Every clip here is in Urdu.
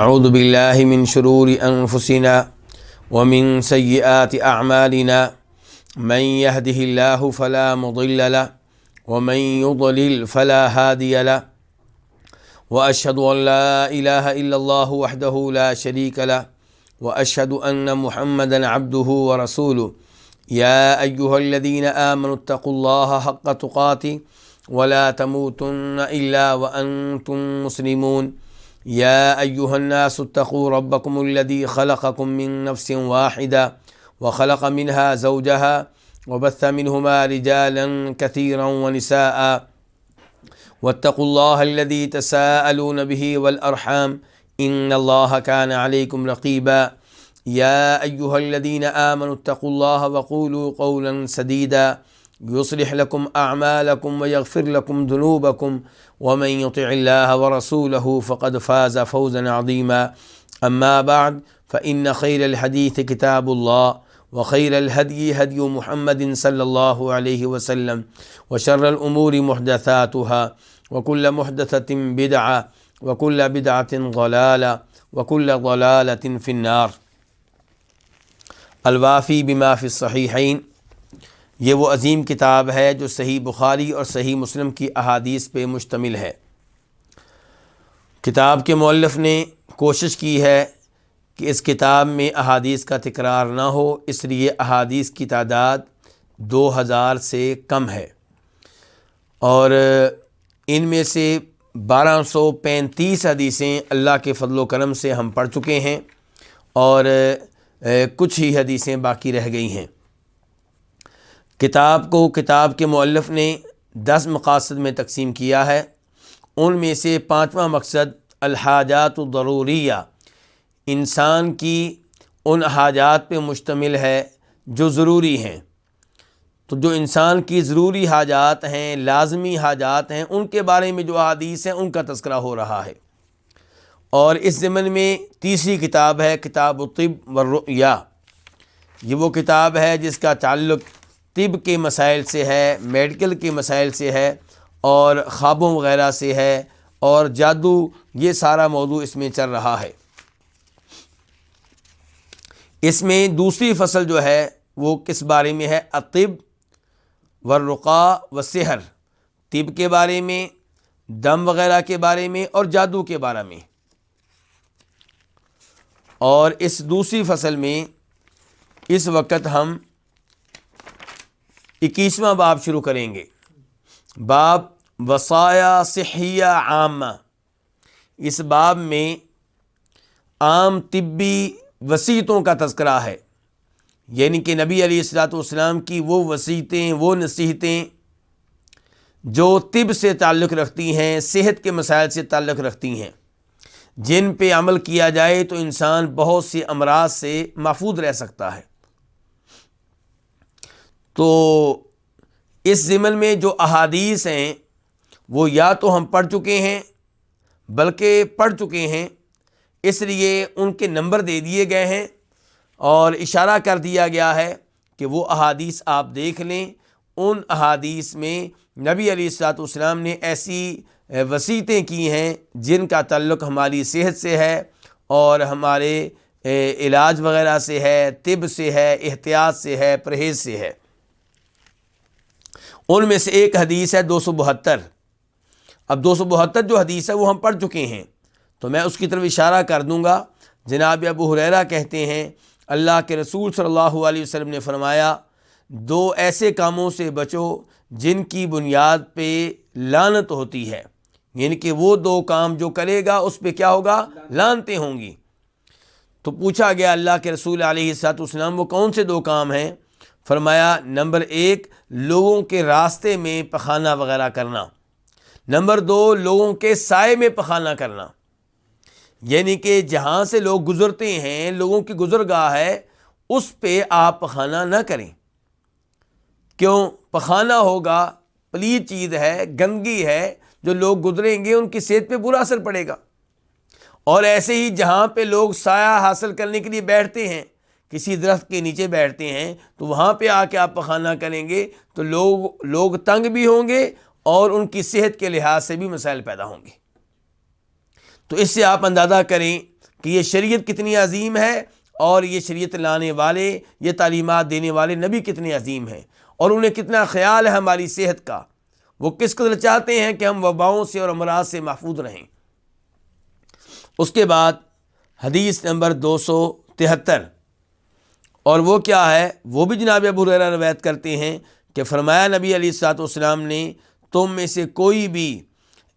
اعوذ باللہ من شرور انفسنا ومن سیئات اعمالنا من يهده الله فلا مضل له ومن يضلل فلا هادي له واشهد ان لا اله الا الله وحده لا شريك له واشهد ان محمدا عبده ورسوله يا ايها الذين امنوا اتقوا الله حق تقاته ولا تموتن الا وانتم مسلمون يا أيها الناس اتقوا ربكم الذي خلقكم من نفس واحدة وخلق منها زوجها وبث منهما رجالا كثيرا ونساء واتقوا الله الذي تساءلون به والأرحام إن الله كان عليكم رقيبا يا أيها الذين آمنوا اتقوا الله وقولوا قولا سديدا يصلح لكم أعمالكم ويغفر لكم ذنوبكم ومن يطع الله ورسوله فقد فاز فوزا عظيما أما بعد فإن خير الحديث كتاب الله وخير الهدي هدي محمد صلى الله عليه وسلم وشر الأمور محدثاتها وكل محدثة بدعة وكل بدعة ضلالة وكل ضلالة في النار. الوافی بما فی الصحیحین، یہ وہ عظیم کتاب ہے جو صحیح بخاری اور صحیح مسلم کی احادیث پہ مشتمل ہے. کتاب کے مؤلف نے کوشش کی ہے کہ اس کتاب میں احادیث کا تکرار نہ ہو، اس لیے احادیث کی تعداد 2000 سے کم ہے، اور ان میں سے 1235 حدیثیں اللہ کے فضل و کرم سے ہم پڑھ چکے ہیں، اور کچھ ہی حدیثیں باقی رہ گئی ہیں. کتاب کے مؤلف نے 10 مقاصد میں تقسیم کیا ہے. ان میں سے 5واں مقصد الحاجات الضروریہ، انسان کی ان حاجات پہ مشتمل ہے جو ضروری ہیں. تو جو انسان کی ضروری حاجات ہیں، لازمی حاجات ہیں، ان کے بارے میں جو احادیث ہیں ان کا تذکرہ ہو رہا ہے. اور اس ضمن میں تیسری کتاب ہے کتاب الطب والرؤیا. یہ وہ کتاب ہے جس کا تعلق طب کے مسائل سے ہے، میڈیکل کے مسائل سے ہے، اور خوابوں وغیرہ سے ہے، اور جادو، یہ سارا موضوع اس میں چل رہا ہے. اس میں دوسری فصل جو ہے وہ کس بارے میں ہے؟ الطب والرقا والسحر، طب کے بارے میں، دم وغیرہ کے بارے میں، اور جادو کے بارے میں. اور اس دوسری فصل میں اس وقت ہم 21واں باب شروع کریں گے. باب وصایا صحیہ عامہ. اس باب میں عام طبی وصیتوں کا تذکرہ ہے، یعنی کہ نبی علیہ الصلوۃ والسلام کی وہ وصیتیں، وہ نصیحتیں جو طب سے تعلق رکھتی ہیں، صحت کے مسائل سے تعلق رکھتی ہیں، جن پہ عمل کیا جائے تو انسان بہت سی امراض سے محفوظ رہ سکتا ہے. تو اس ضمن میں جو احادیث ہیں وہ یا تو ہم پڑھ چکے ہیں بلکہ پڑھ چکے ہیں، اس لیے ان کے نمبر دے دیے گئے ہیں اور اشارہ کر دیا گیا ہے کہ وہ احادیث آپ دیکھ لیں. ان احادیث میں نبی علیہ الصلوۃ والسلام نے ایسی وصیتیں کی ہیں جن کا تعلق ہماری صحت سے ہے اور ہمارے علاج وغیرہ سے ہے، طب سے ہے، احتیاط سے ہے، پرہیز سے ہے. ان میں سے ایک حدیث ہے 272. اب 272 جو حدیث ہے وہ ہم پڑھ چکے ہیں، تو میں اس کی طرف اشارہ کر دوں گا. جناب ابو ہریرہ کہتے ہیں اللہ کے رسول صلی اللہ علیہ وسلم نے فرمایا، 2 ایسے کاموں سے بچو جن کی بنیاد پہ لعنت ہوتی ہے، یعنی کہ وہ 2 کام جو کرے گا اس پہ کیا ہوگا؟ لعنتیں ہوں گی. تو پوچھا گیا اللہ کے رسول علیہ الصلوۃ والسلام وہ کون سے 2 کام ہیں؟ فرمایا نمبر 1 لوگوں کے راستے میں پخانہ وغیرہ کرنا، نمبر 2 لوگوں کے سائے میں پخانہ کرنا، یعنی کہ جہاں سے لوگ گزرتے ہیں، لوگوں کی گزرگاہ ہے، اس پہ آپ پخانہ نہ کریں. کیوں؟ پخانہ ہوگا، پلید چیز ہے، گندگی ہے، جو لوگ گزریں گے ان کی صحت پہ برا اثر پڑے گا. اور ایسے ہی جہاں پہ لوگ سایہ حاصل کرنے کے لیے بیٹھتے ہیں، کسی درخت کے نیچے بیٹھتے ہیں، تو وہاں پہ آ کے آپ پخانہ کریں گے تو لوگ تنگ بھی ہوں گے اور ان کی صحت کے لحاظ سے بھی مسائل پیدا ہوں گے. تو اس سے آپ اندازہ کریں کہ یہ شریعت کتنی عظیم ہے اور یہ شریعت لانے والے، یہ تعلیمات دینے والے نبی کتنے عظیم ہیں، اور انہیں کتنا خیال ہے ہماری صحت کا، وہ کس قدر چاہتے ہیں کہ ہم وباؤں سے اور امراض سے محفوظ رہیں۔ اس کے بعد حدیث نمبر 273، اور وہ کیا ہے، وہ بھی جناب ابو ہریرہ روایت کرتے ہیں کہ فرمایا نبی علیہ الصلوۃ والسلام نے، تم میں سے کوئی بھی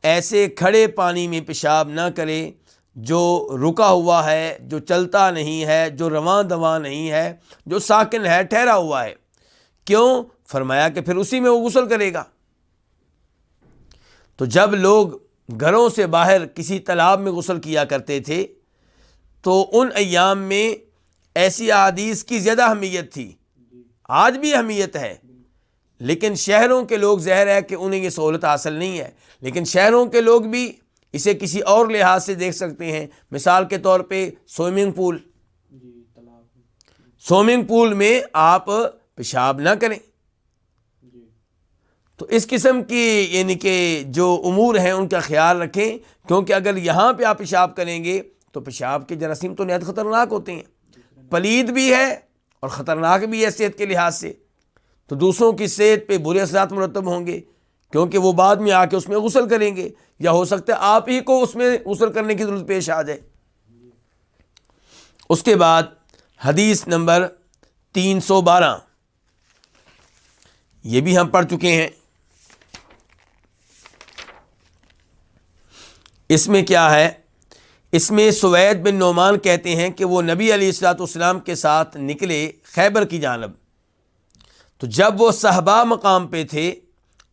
ایسے کھڑے پانی میں پیشاب نہ کرے جو رکا ہوا ہے، جو چلتا نہیں ہے، جو رواں دواں نہیں ہے، جو ساکن ہے، ٹھہرا ہوا ہے۔ کیوں؟ فرمایا کہ پھر اسی میں وہ غسل کرے گا۔ تو جب لوگ گھروں سے باہر کسی تالاب میں غسل کیا کرتے تھے تو ان ایام میں ایسی احادیث کی زیادہ اہمیت تھی، آج بھی اہمیت ہے، لیکن شہروں کے لوگ ظاہر ہے کہ انہیں یہ سہولت حاصل نہیں ہے، لیکن شہروں کے لوگ بھی اسے کسی اور لحاظ سے دیکھ سکتے ہیں۔ مثال کے طور پہ سوئمنگ پول میں آپ پیشاب نہ کریں۔ تو اس قسم کی یعنی کہ جو امور ہیں ان کا خیال رکھیں، کیونکہ اگر یہاں پہ آپ پیشاب کریں گے تو پیشاب کے جراثیم تو نہایت خطرناک ہوتے ہیں، پلید بھی ہے اور خطرناک بھی ہے صحت کے لحاظ سے، تو دوسروں کی صحت پہ برے اثرات مرتب ہوں گے، کیونکہ وہ بعد میں آ کے اس میں غسل کریں گے، یا ہو سکتا ہے آپ ہی کو اس میں غسل کرنے کی ضرورت پیش آ جائے۔ اس کے بعد حدیث نمبر 312، یہ بھی ہم پڑھ چکے ہیں۔ اس میں کیا ہے، اس میں سوید بن نعمان کہتے ہیں کہ وہ نبی علیہ الصلوۃ والسلام کے ساتھ نکلے خیبر کی جانب، تو جب وہ صحبہ مقام پہ تھے،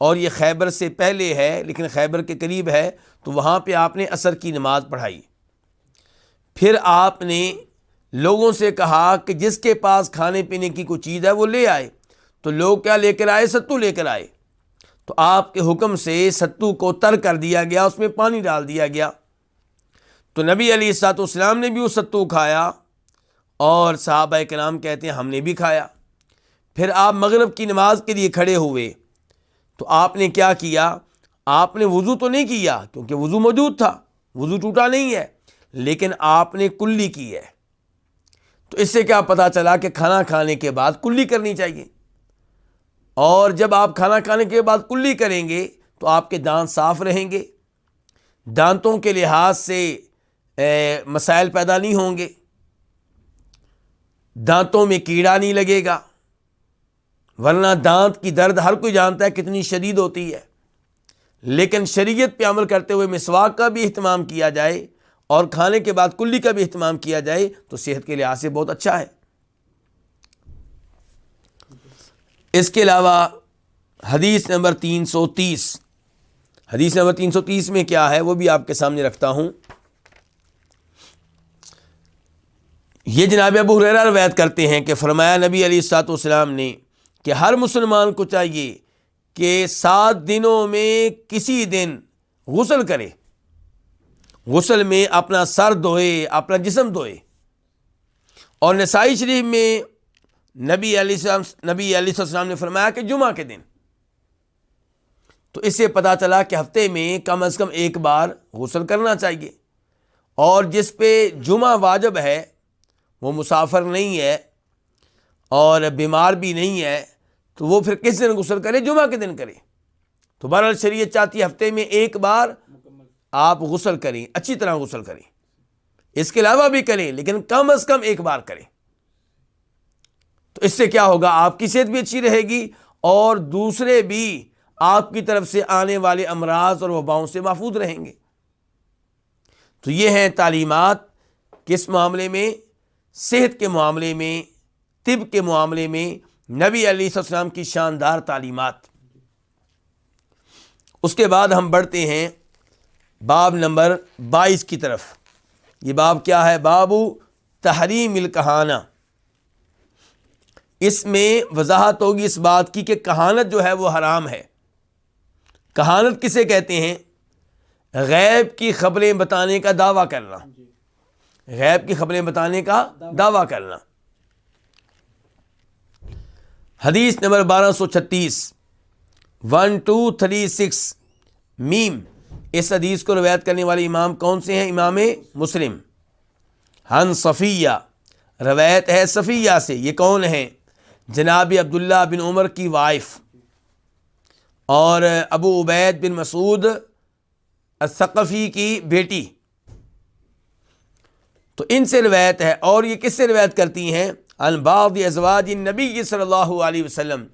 اور یہ خیبر سے پہلے ہے لیکن خیبر کے قریب ہے، تو وہاں پہ آپ نے عصر کی نماز پڑھائی۔ پھر آپ نے لوگوں سے کہا کہ جس کے پاس کھانے پینے کی کوئی چیز ہے وہ لے آئے، تو لوگ کیا لے کر آئے؟ ستو لے کر آئے۔ تو آپ کے حکم سے ستو کو تر کر دیا گیا، اس میں پانی ڈال دیا گیا، تو نبی علیہ الصلوۃ والسلام نے بھی وہ ستو کھایا، اور صحابہ کرام کہتے ہیں ہم نے بھی کھایا۔ پھر آپ مغرب کی نماز کے لیے کھڑے ہوئے، تو آپ نے کیا کیا؟ آپ نے وضو تو نہیں کیا کیونکہ وضو موجود تھا، وضو ٹوٹا نہیں ہے، لیکن آپ نے کلی کی ہے۔ تو اس سے کیا پتہ چلا کہ کھانا کھانے کے بعد کلی کرنی چاہیے، اور جب آپ کھانا کھانے کے بعد کلی کریں گے تو آپ کے دانت صاف رہیں گے، دانتوں کے لحاظ سے مسائل پیدا نہیں ہوں گے، دانتوں میں کیڑا نہیں لگے گا، ورنہ دانت کی درد ہر کوئی جانتا ہے کتنی شدید ہوتی ہے، لیکن شریعت پہ عمل کرتے ہوئے مسواک کا بھی اہتمام کیا جائے اور کھانے کے بعد کلی کا بھی اہتمام کیا جائے تو صحت کے لحاظ سے بہت اچھا ہے۔ اس کے علاوہ حدیث نمبر 330، حدیث نمبر 330 میں کیا ہے وہ بھی آپ کے سامنے رکھتا ہوں۔ یہ جناب ابو ہریرہ روایت کرتے ہیں کہ فرمایا نبی علیہ الصلوۃ والسلام نے کہ ہر مسلمان کو چاہیے کہ 7 دنوں میں کسی دن غسل کرے، غسل میں اپنا سر دھوئے، اپنا جسم دھوئے۔ اور نسائی شریف میں نبی علیہ السلام نے فرمایا کہ جمعہ کے دن، تو اس سے پتہ چلا کہ ہفتے میں کم از کم ایک بار غسل کرنا چاہیے، اور جس پہ جمعہ واجب ہے وہ مسافر نہیں ہے اور بیمار بھی نہیں ہے، تو وہ پھر کس دن غسل کرے؟ جمعہ کے دن کرے۔ تو بہرحال شریعت چاہتی ہے ہفتے میں ایک بار آپ غسل کریں، اچھی طرح غسل کریں، اس کے علاوہ بھی کریں لیکن کم از کم ایک بار کریں۔ تو اس سے کیا ہوگا؟ آپ کی صحت بھی اچھی رہے گی اور دوسرے بھی آپ کی طرف سے آنے والے امراض اور وباؤں سے محفوظ رہیں گے۔ تو یہ ہیں تعلیمات کس معاملے میں؟ صحت کے معاملے میں، طب کے معاملے میں نبی علیہ السلام کی شاندار تعلیمات۔ اس کے بعد ہم بڑھتے ہیں باب نمبر 22 کی طرف۔ یہ باب کیا ہے؟ باب تحریم الکہانہ۔ اس میں وضاحت ہوگی اس بات کی کہ کہانت جو ہے وہ حرام ہے۔ کہانت کسے کہتے ہیں؟ غیب کی خبریں بتانے کا دعویٰ کرنا، غیب کی خبریں بتانے کا دعویٰ کرنا۔ حدیث نمبر 1236، 1236 میم۔ اس حدیث کو روایت کرنے والے امام کون سے ہیں؟ امام مسلم۔ عن صفیہ، روایت ہے صفیہ سے. یہ کون ہیں؟ جناب عبداللہ بن عمر کی وائف اور ابو عبید بن مسعود الثقفی کی بیٹی. تو ان سے روایت ہے. اور یہ کس سے روایت کرتی ہیں؟ عن بعض ازواج النبی صلی اللہ علیہ وسلم،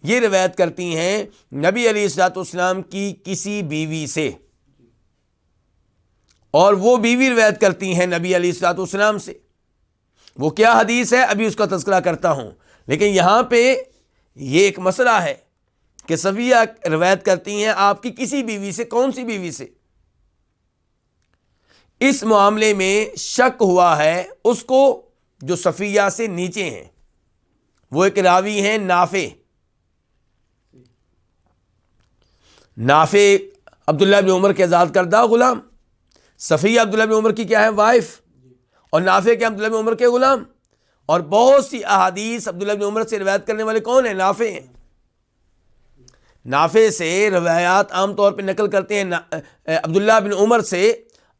یہ روایت کرتی ہیں نبی علیہ الصلوۃ والسلام کی کسی بیوی سے، اور وہ بیوی روایت کرتی ہیں نبی علیہ الصلوۃ والسلام سے. وہ کیا حدیث ہے ابھی اس کا تذکرہ کرتا ہوں، لیکن یہاں پہ یہ ایک مسئلہ ہے کہ صفیہ روایت کرتی ہیں آپ کی کسی بیوی سے. کون سی بیوی سے؟ اس معاملے میں شک ہوا ہے اس کو جو صفیہ سے نیچے ہیں. وہ ایک راوی ہیں نافع. نافع عبداللہ بن عمر کے آزاد کردہ غلام، صفیہ عبداللہ بن عمر کی کیا ہے؟ وائف. اور نافع کے عبداللہ بن عمر کے غلام. اور بہت سی احادیث عبداللہ بن عمر سے روایت کرنے والے کون ہیں؟ نافع ہیں. نافع سے روایات عام طور پہ نقل کرتے ہیں عبداللہ بن عمر سے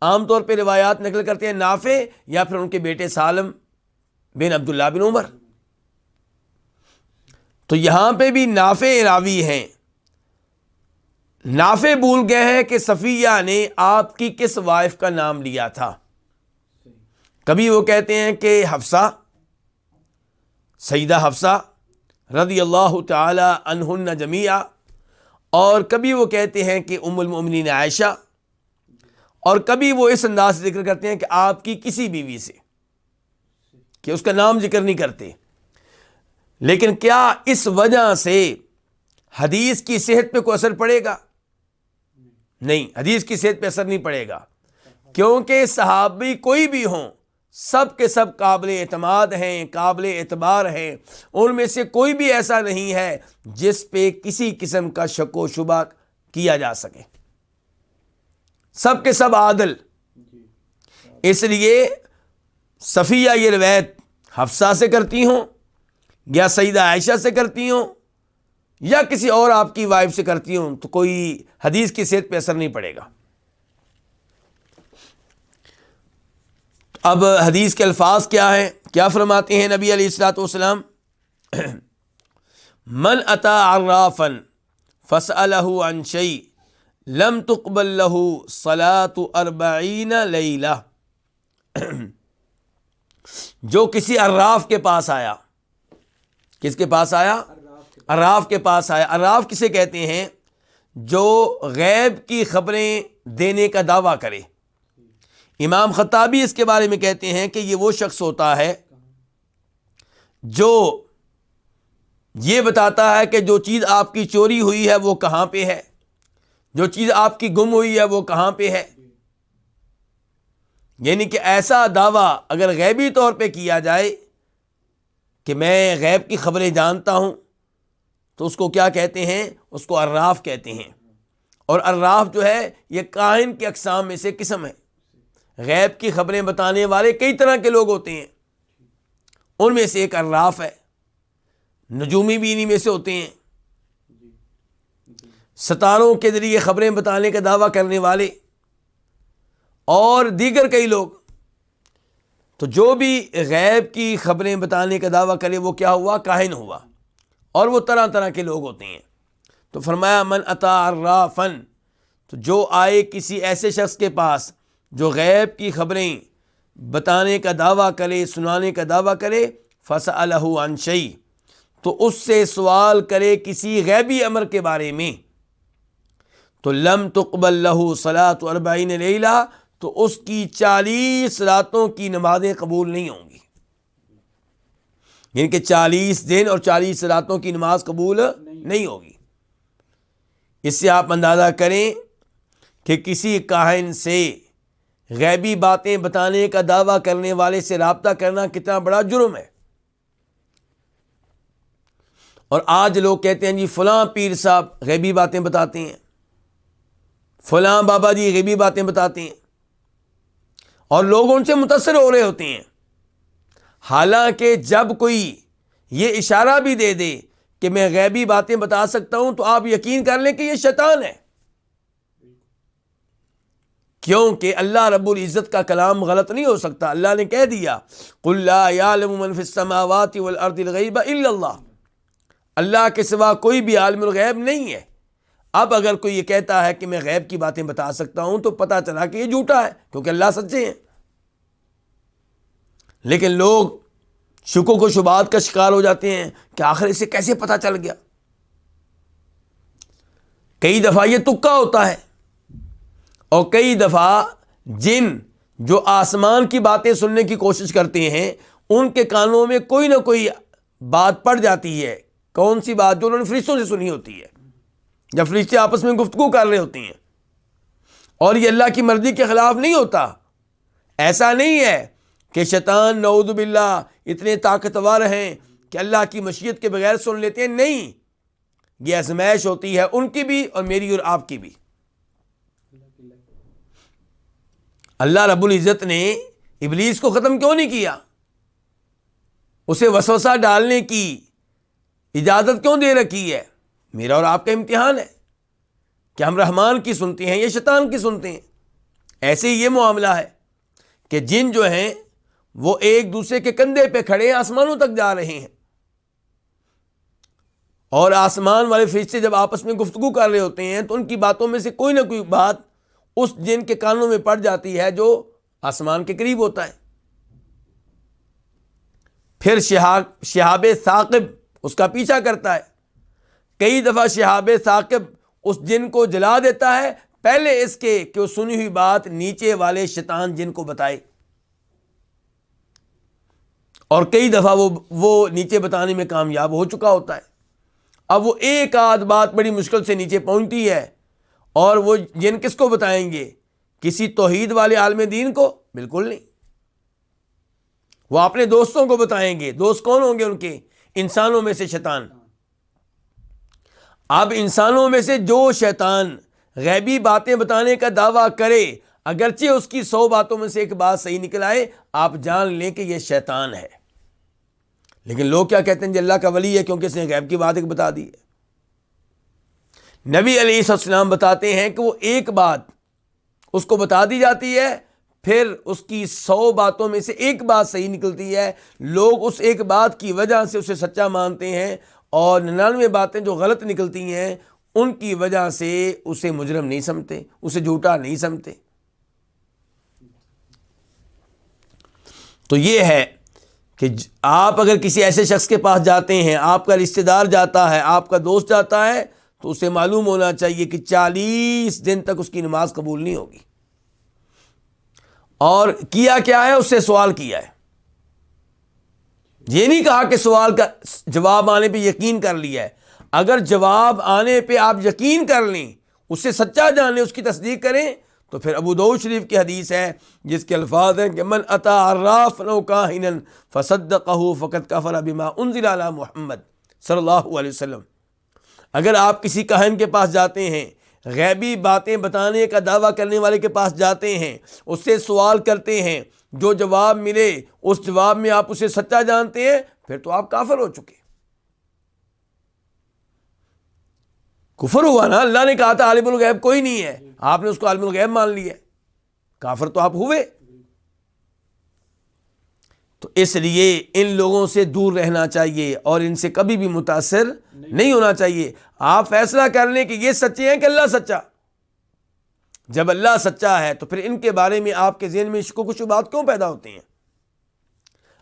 عام طور پہ روایات نقل کرتے ہیں نافع یا پھر ان کے بیٹے سالم بن عبداللہ بن عمر. تو یہاں پہ بھی نافع راوی ہیں. نافع بھول گئے ہیں کہ صفیہ نے آپ کی کس وائف کا نام لیا تھا. کبھی وہ کہتے ہیں کہ حفصہ، سیدہ حفصہ رضی اللہ تعالی عنہن جمیعا، اور کبھی وہ کہتے ہیں کہ ام المؤمنین عائشہ، اور کبھی وہ اس انداز سے ذکر کرتے ہیں کہ آپ کی کسی بیوی سے، کہ اس کا نام ذکر نہیں کرتے. لیکن کیا اس وجہ سے حدیث کی صحت پہ کوئی اثر پڑے گا؟ نہیں، حدیث کی صحت پہ اثر نہیں پڑے گا، کیونکہ صحابی کوئی بھی ہوں سب کے سب قابل اعتماد ہیں، قابل اعتبار ہیں. ان میں سے کوئی بھی ایسا نہیں ہے جس پہ کسی قسم کا شک و شبہ کیا جا سکے. سب کے سب عادل. اس لیے صفیہ یہ روایت حفصہ سے کرتی ہوں یا سیدہ عائشہ سے کرتی ہوں یا کسی اور آپ کی وائف سے کرتی ہوں تو کوئی حدیث کی صحت پہ اثر نہیں پڑے گا. اب حدیث کے الفاظ کیا ہیں؟ کیا فرماتے ہیں نبی علیہ الصلوۃ والسلام؟ من اتی عرافا فسألہ عن شیء لم تقبل له صلاة 40 لیلہ. جو کسی عراف کے پاس آیا، کس کے پاس آیا؟ عراف کے پاس آیا. عراف کسے کہتے ہیں؟ جو غیب کی خبریں دینے کا دعویٰ کرے. امام خطابی اس کے بارے میں کہتے ہیں کہ یہ وہ شخص ہوتا ہے جو یہ بتاتا ہے کہ جو چیز آپ کی چوری ہوئی ہے وہ کہاں پہ ہے، جو چیز آپ کی گم ہوئی ہے وہ کہاں پہ ہے. یعنی کہ ایسا دعویٰ اگر غیبی طور پہ کیا جائے کہ میں غیب کی خبریں جانتا ہوں تو اس کو کیا کہتے ہیں؟ اس کو عراف کہتے ہیں. اور عراف جو ہے یہ کاہن کے اقسام میں سے قسم ہے. غیب کی خبریں بتانے والے کئی طرح کے لوگ ہوتے ہیں، ان میں سے ایک عراف ہے. نجومی بھی انہی میں سے ہوتے ہیں، ستاروں کے ذریعے خبریں بتانے کا دعویٰ کرنے والے اور دیگر کئی لوگ. تو جو بھی غیب کی خبریں بتانے کا دعویٰ کرے وہ کیا ہوا؟ کاہن ہوا. اور وہ طرح طرح کے لوگ ہوتے ہیں. تو فرمایا من اتی عرافا، تو جو آئے کسی ایسے شخص کے پاس جو غیب کی خبریں بتانے کا دعویٰ کرے، سنانے کا دعویٰ کرے، فسألہ عن شیء، تو اس سے سوال کرے کسی غیبی امر کے بارے میں، تو لم تقبل لہ صلاة 40 لیلہ، تو اس کی 40 راتوں کی نمازیں قبول نہیں ہوں گی. یعنی کہ 40 دن اور 40 راتوں کی نماز قبول نہیں ہوگی. اس سے آپ اندازہ کریں کہ کسی کاہن سے، غیبی باتیں بتانے کا دعویٰ کرنے والے سے رابطہ کرنا کتنا بڑا جرم ہے. اور آج لوگ کہتے ہیں جی فلاں پیر صاحب غیبی باتیں بتاتے ہیں، فلاں بابا جی غیبی باتیں بتاتے ہیں، اور لوگ ان سے متاثر ہو رہے ہوتے ہیں. حالانکہ جب کوئی یہ اشارہ بھی دے دے کہ میں غیبی باتیں بتا سکتا ہوں تو آپ یقین کر لیں کہ یہ شیطان ہے. کیونکہ اللہ رب العزت کا کلام غلط نہیں ہو سکتا. اللہ نے کہہ دیا قُل لَا يَعْلَمُ مَنْ فِي السَّمَاوَاتِ وَالْأَرْضِ الْغَيْبَ إِلَّا اللَّهُ. اللہ کے سوا کوئی بھی عالم الغیب نہیں ہے. اب اگر کوئی یہ کہتا ہے کہ میں غیب کی باتیں بتا سکتا ہوں تو پتہ چلا کہ یہ جھوٹا ہے، کیونکہ اللہ سچے ہیں. لیکن لوگ شکوک و شبہات کا شکار ہو جاتے ہیں کہ آخر اسے کیسے پتہ چل گیا. کئی دفعہ یہ تکا ہوتا ہے، اور کئی دفعہ جن جو آسمان کی باتیں سننے کی کوشش کرتے ہیں ان کے کانوں میں کوئی نہ کوئی بات پڑ جاتی ہے. کون سی بات؟ جو انہوں نے فرشتوں سے سنی ہوتی ہے، جب فرشتے آپس میں گفتگو کر رہے ہوتے ہیں. اور یہ اللہ کی مرضی کے خلاف نہیں ہوتا. ایسا نہیں ہے کہ شیطان نعوذ باللہ اتنے طاقتور ہیں کہ اللہ کی مشیت کے بغیر سن لیتے ہیں. نہیں، یہ آزمائش ہوتی ہے ان کی بھی اور میری اور آپ کی بھی. اللہ رب العزت نے ابلیس کو ختم کیوں نہیں کیا؟ اسے وسوسہ ڈالنے کی اجازت کیوں دے رکھی ہے؟ میرا اور آپ کا امتحان ہے کہ ہم رحمان کی سنتے ہیں یا شیطان کی سنتے ہیں. ایسے ہی یہ معاملہ ہے کہ جن جو ہیں وہ ایک دوسرے کے کندھے پہ کھڑے آسمانوں تک جا رہے ہیں، اور آسمان والے فرشتے جب آپس میں گفتگو کر رہے ہوتے ہیں تو ان کی باتوں میں سے کوئی نہ کوئی بات اس جن کے کانوں میں پڑ جاتی ہے جو آسمان کے قریب ہوتا ہے. پھر شہاب ثاقب اس کا پیچھا کرتا ہے. کئی دفعہ شہاب ثاقب اس جن کو جلا دیتا ہے پہلے اس کے کہ وہ سنی ہوئی بات نیچے والے شیطان جن کو بتائے، اور کئی دفعہ وہ نیچے بتانے میں کامیاب ہو چکا ہوتا ہے. اب وہ ایک آدھ بات بڑی مشکل سے نیچے پہنچتی ہے، اور وہ جن کس کو بتائیں گے؟ کسی توحید والے عالم دین کو؟ بالکل نہیں. وہ اپنے دوستوں کو بتائیں گے. دوست کون ہوں گے ان کے؟ انسانوں میں سے شیطان. اب انسانوں میں سے جو شیطان غیبی باتیں بتانے کا دعویٰ کرے، اگرچہ اس کی 100 باتوں میں سے ایک بات صحیح نکل آئے، آپ جان لیں کہ یہ شیطان ہے. لیکن لوگ کیا کہتے ہیں؟ جی اللہ کا ولی ہے کیونکہ اس نے غیب کی بات ایک بتا دی ہے. نبی علیہ السلام بتاتے ہیں کہ وہ ایک بات اس کو بتا دی جاتی ہے، پھر اس کی 100 باتوں میں سے ایک بات صحیح نکلتی ہے. لوگ اس ایک بات کی وجہ سے اسے سچا مانتے ہیں، اور 99 باتیں جو غلط نکلتی ہیں ان کی وجہ سے اسے مجرم نہیں سمجھتے، اسے جھوٹا نہیں سمجھتے. تو یہ ہے کہ آپ اگر کسی ایسے شخص کے پاس جاتے ہیں، آپ کا رشتہ دار جاتا ہے، آپ کا دوست جاتا ہے، تو اسے معلوم ہونا چاہیے کہ 40 دن تک اس کی نماز قبول نہیں ہوگی. اور کیا کیا ہے؟ اس سے سوال کیا ہے. یہ نہیں کہا کہ سوال کا جواب آنے پہ یقین کر لیا ہے. اگر جواب آنے پہ آپ یقین کر لیں، اس سے سچا جان لیں، اس کی تصدیق کریں، تو پھر ابو داؤد شریف کی حدیث ہے جس کے الفاظ ہیں کہ من اتی عرافا او کاہنا فصدقہ فقد کفر بما انزل علی محمد صلی اللہ علیہ وسلم. اگر آپ کسی کاہن کے پاس جاتے ہیں، غیبی باتیں بتانے کا دعویٰ کرنے والے کے پاس جاتے ہیں، اس سے سوال کرتے ہیں، جو جواب ملے اس جواب میں آپ اسے سچا جانتے ہیں، پھر تو آپ کافر ہو چکے. کفر ہوا نا. اللہ نے کہا تھا عالم الغیب کوئی نہیں ہے، آپ نے اس کو عالم الغیب مان لیا، کافر تو آپ ہوئے. تو اس لیے ان لوگوں سے دور رہنا چاہیے اور ان سے کبھی بھی متاثر نہیں ہونا چاہیے. آپ فیصلہ کر لیں کہ یہ سچے ہیں کہ اللہ سچا. جب اللہ سچا ہے تو پھر ان کے بارے میں آپ کے ذہن میں شکوک و شبہات کیوں پیدا ہوتے ہیں؟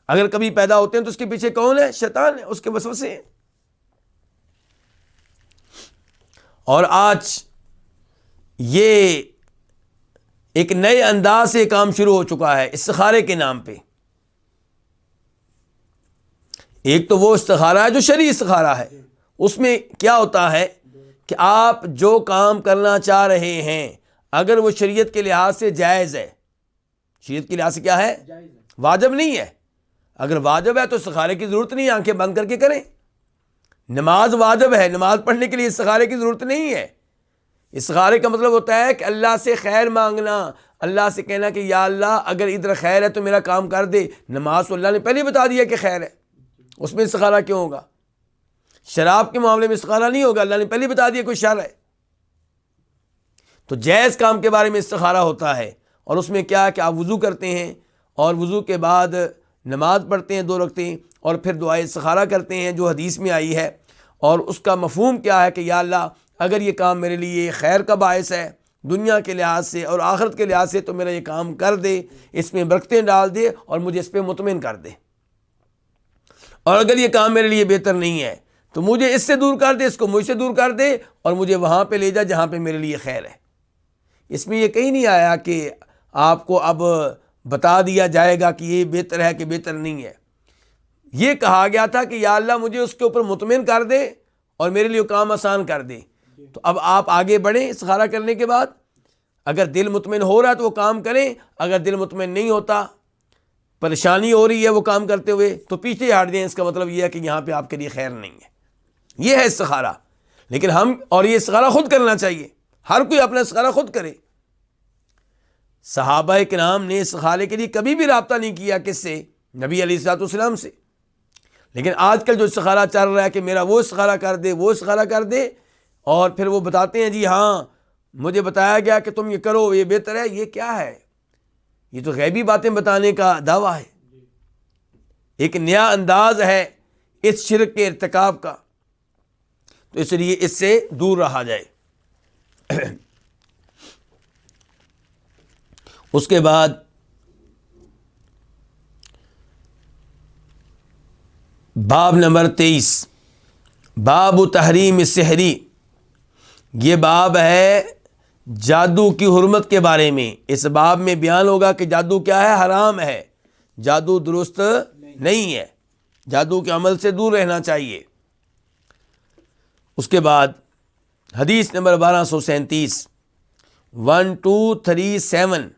اگر کبھی پیدا ہوتے ہیں تو اس کے پیچھے کون ہے؟ شیطان ہے، اس کے وسوسے ہیں. اور آج یہ ایک نئے انداز سے کام شروع ہو چکا ہے استخارے کے نام پہ. ایک تو وہ استخارہ ہے جو شرعی استخارہ ہے. اس میں کیا ہوتا ہے کہ آپ جو کام کرنا چاہ رہے ہیں اگر وہ شریعت کے لحاظ سے جائز ہے، شریعت کے لحاظ سے کیا ہے؟ واجب نہیں ہے. اگر واجب ہے تو استخارے کی ضرورت نہیں، آنکھیں بند کر کے کریں. نماز واجب ہے، نماز پڑھنے کے لیے استخارے کی ضرورت نہیں ہے. استخارے کا مطلب ہوتا ہے کہ اللہ سے خیر مانگنا، اللہ سے کہنا کہ یا اللہ اگر ادھر خیر ہے تو میرا کام کر دے. نماز تو اللہ نے پہلے بتا دیا کہ خیر ہے، اس میں استخارہ کیوں ہوگا؟ شراب کے معاملے میں استخارہ نہیں ہوگا، اللہ نے پہلے بتا دیا کوئی شر ہے. تو جائز کام کے بارے میں استخارہ ہوتا ہے، اور اس میں کیا ہے کہ آپ وضو کرتے ہیں اور وضو کے بعد نماز پڑھتے ہیں 2 رکعتیں، اور پھر دعائے استخارہ کرتے ہیں جو حدیث میں آئی ہے، اور اس کا مفہوم کیا ہے کہ یا اللہ اگر یہ کام میرے لیے خیر کا باعث ہے دنیا کے لحاظ سے اور آخرت کے لحاظ سے تو میرا یہ کام کر دے، اس میں برکتیں ڈال دے اور مجھے اس پہ مطمئن کر دے، اور اگر یہ کام میرے لیے بہتر نہیں ہے تو مجھے اس سے دور کر دے، اس کو مجھ سے دور کر دے، اور مجھے وہاں پہ لے جا جہاں پہ میرے لیے خیر ہے۔ اس میں یہ کہیں نہیں آیا کہ آپ کو اب بتا دیا جائے گا کہ یہ بہتر ہے کہ بہتر نہیں ہے، یہ کہا گیا تھا کہ یا اللہ مجھے اس کے اوپر مطمئن کر دے اور میرے لیے کام آسان کر دے۔ تو اب آپ آگے بڑھیں استخارہ کرنے کے بعد، اگر دل مطمئن ہو رہا ہے تو وہ کام کریں، اگر دل مطمئن نہیں ہوتا، پریشانی ہو رہی ہے وہ کام کرتے ہوئے، تو پیچھے ہٹ دیں۔ اس کا مطلب یہ ہے کہ یہاں پہ آپ کے لیے خیر نہیں ہے، یہ ہے استخارہ۔ لیکن اور یہ استخارہ خود کرنا چاہیے، ہر کوئی اپنا استخارہ خود کرے۔ صحابہ کرام نے استخارے کے لیے کبھی بھی رابطہ نہیں کیا، کس سے؟ نبی علیہ الصلوۃ والسلام سے۔ لیکن آج کل جو استخارہ چل رہا ہے کہ میرا وہ استخارہ کر دے، وہ استخارہ کر دے، اور پھر وہ بتاتے ہیں جی ہاں مجھے بتایا گیا کہ تم یہ کرو یہ بہتر ہے، یہ کیا ہے؟ یہ تو غیبی باتیں بتانے کا دعویٰ ہے، ایک نیا انداز ہے اس شرک کے ارتکاب کا، تو اس لیے اس سے دور رہا جائے۔ اس کے بعد باب نمبر 23، باب تحریم السحری، یہ باب ہے جادو کی حرمت کے بارے میں۔ اس باب میں بیان ہوگا کہ جادو کیا ہے، حرام ہے، جادو درست نہیں ہے، جادو کے عمل سے دور رہنا چاہیے۔ اس کے بعد حدیث نمبر 1237، 1237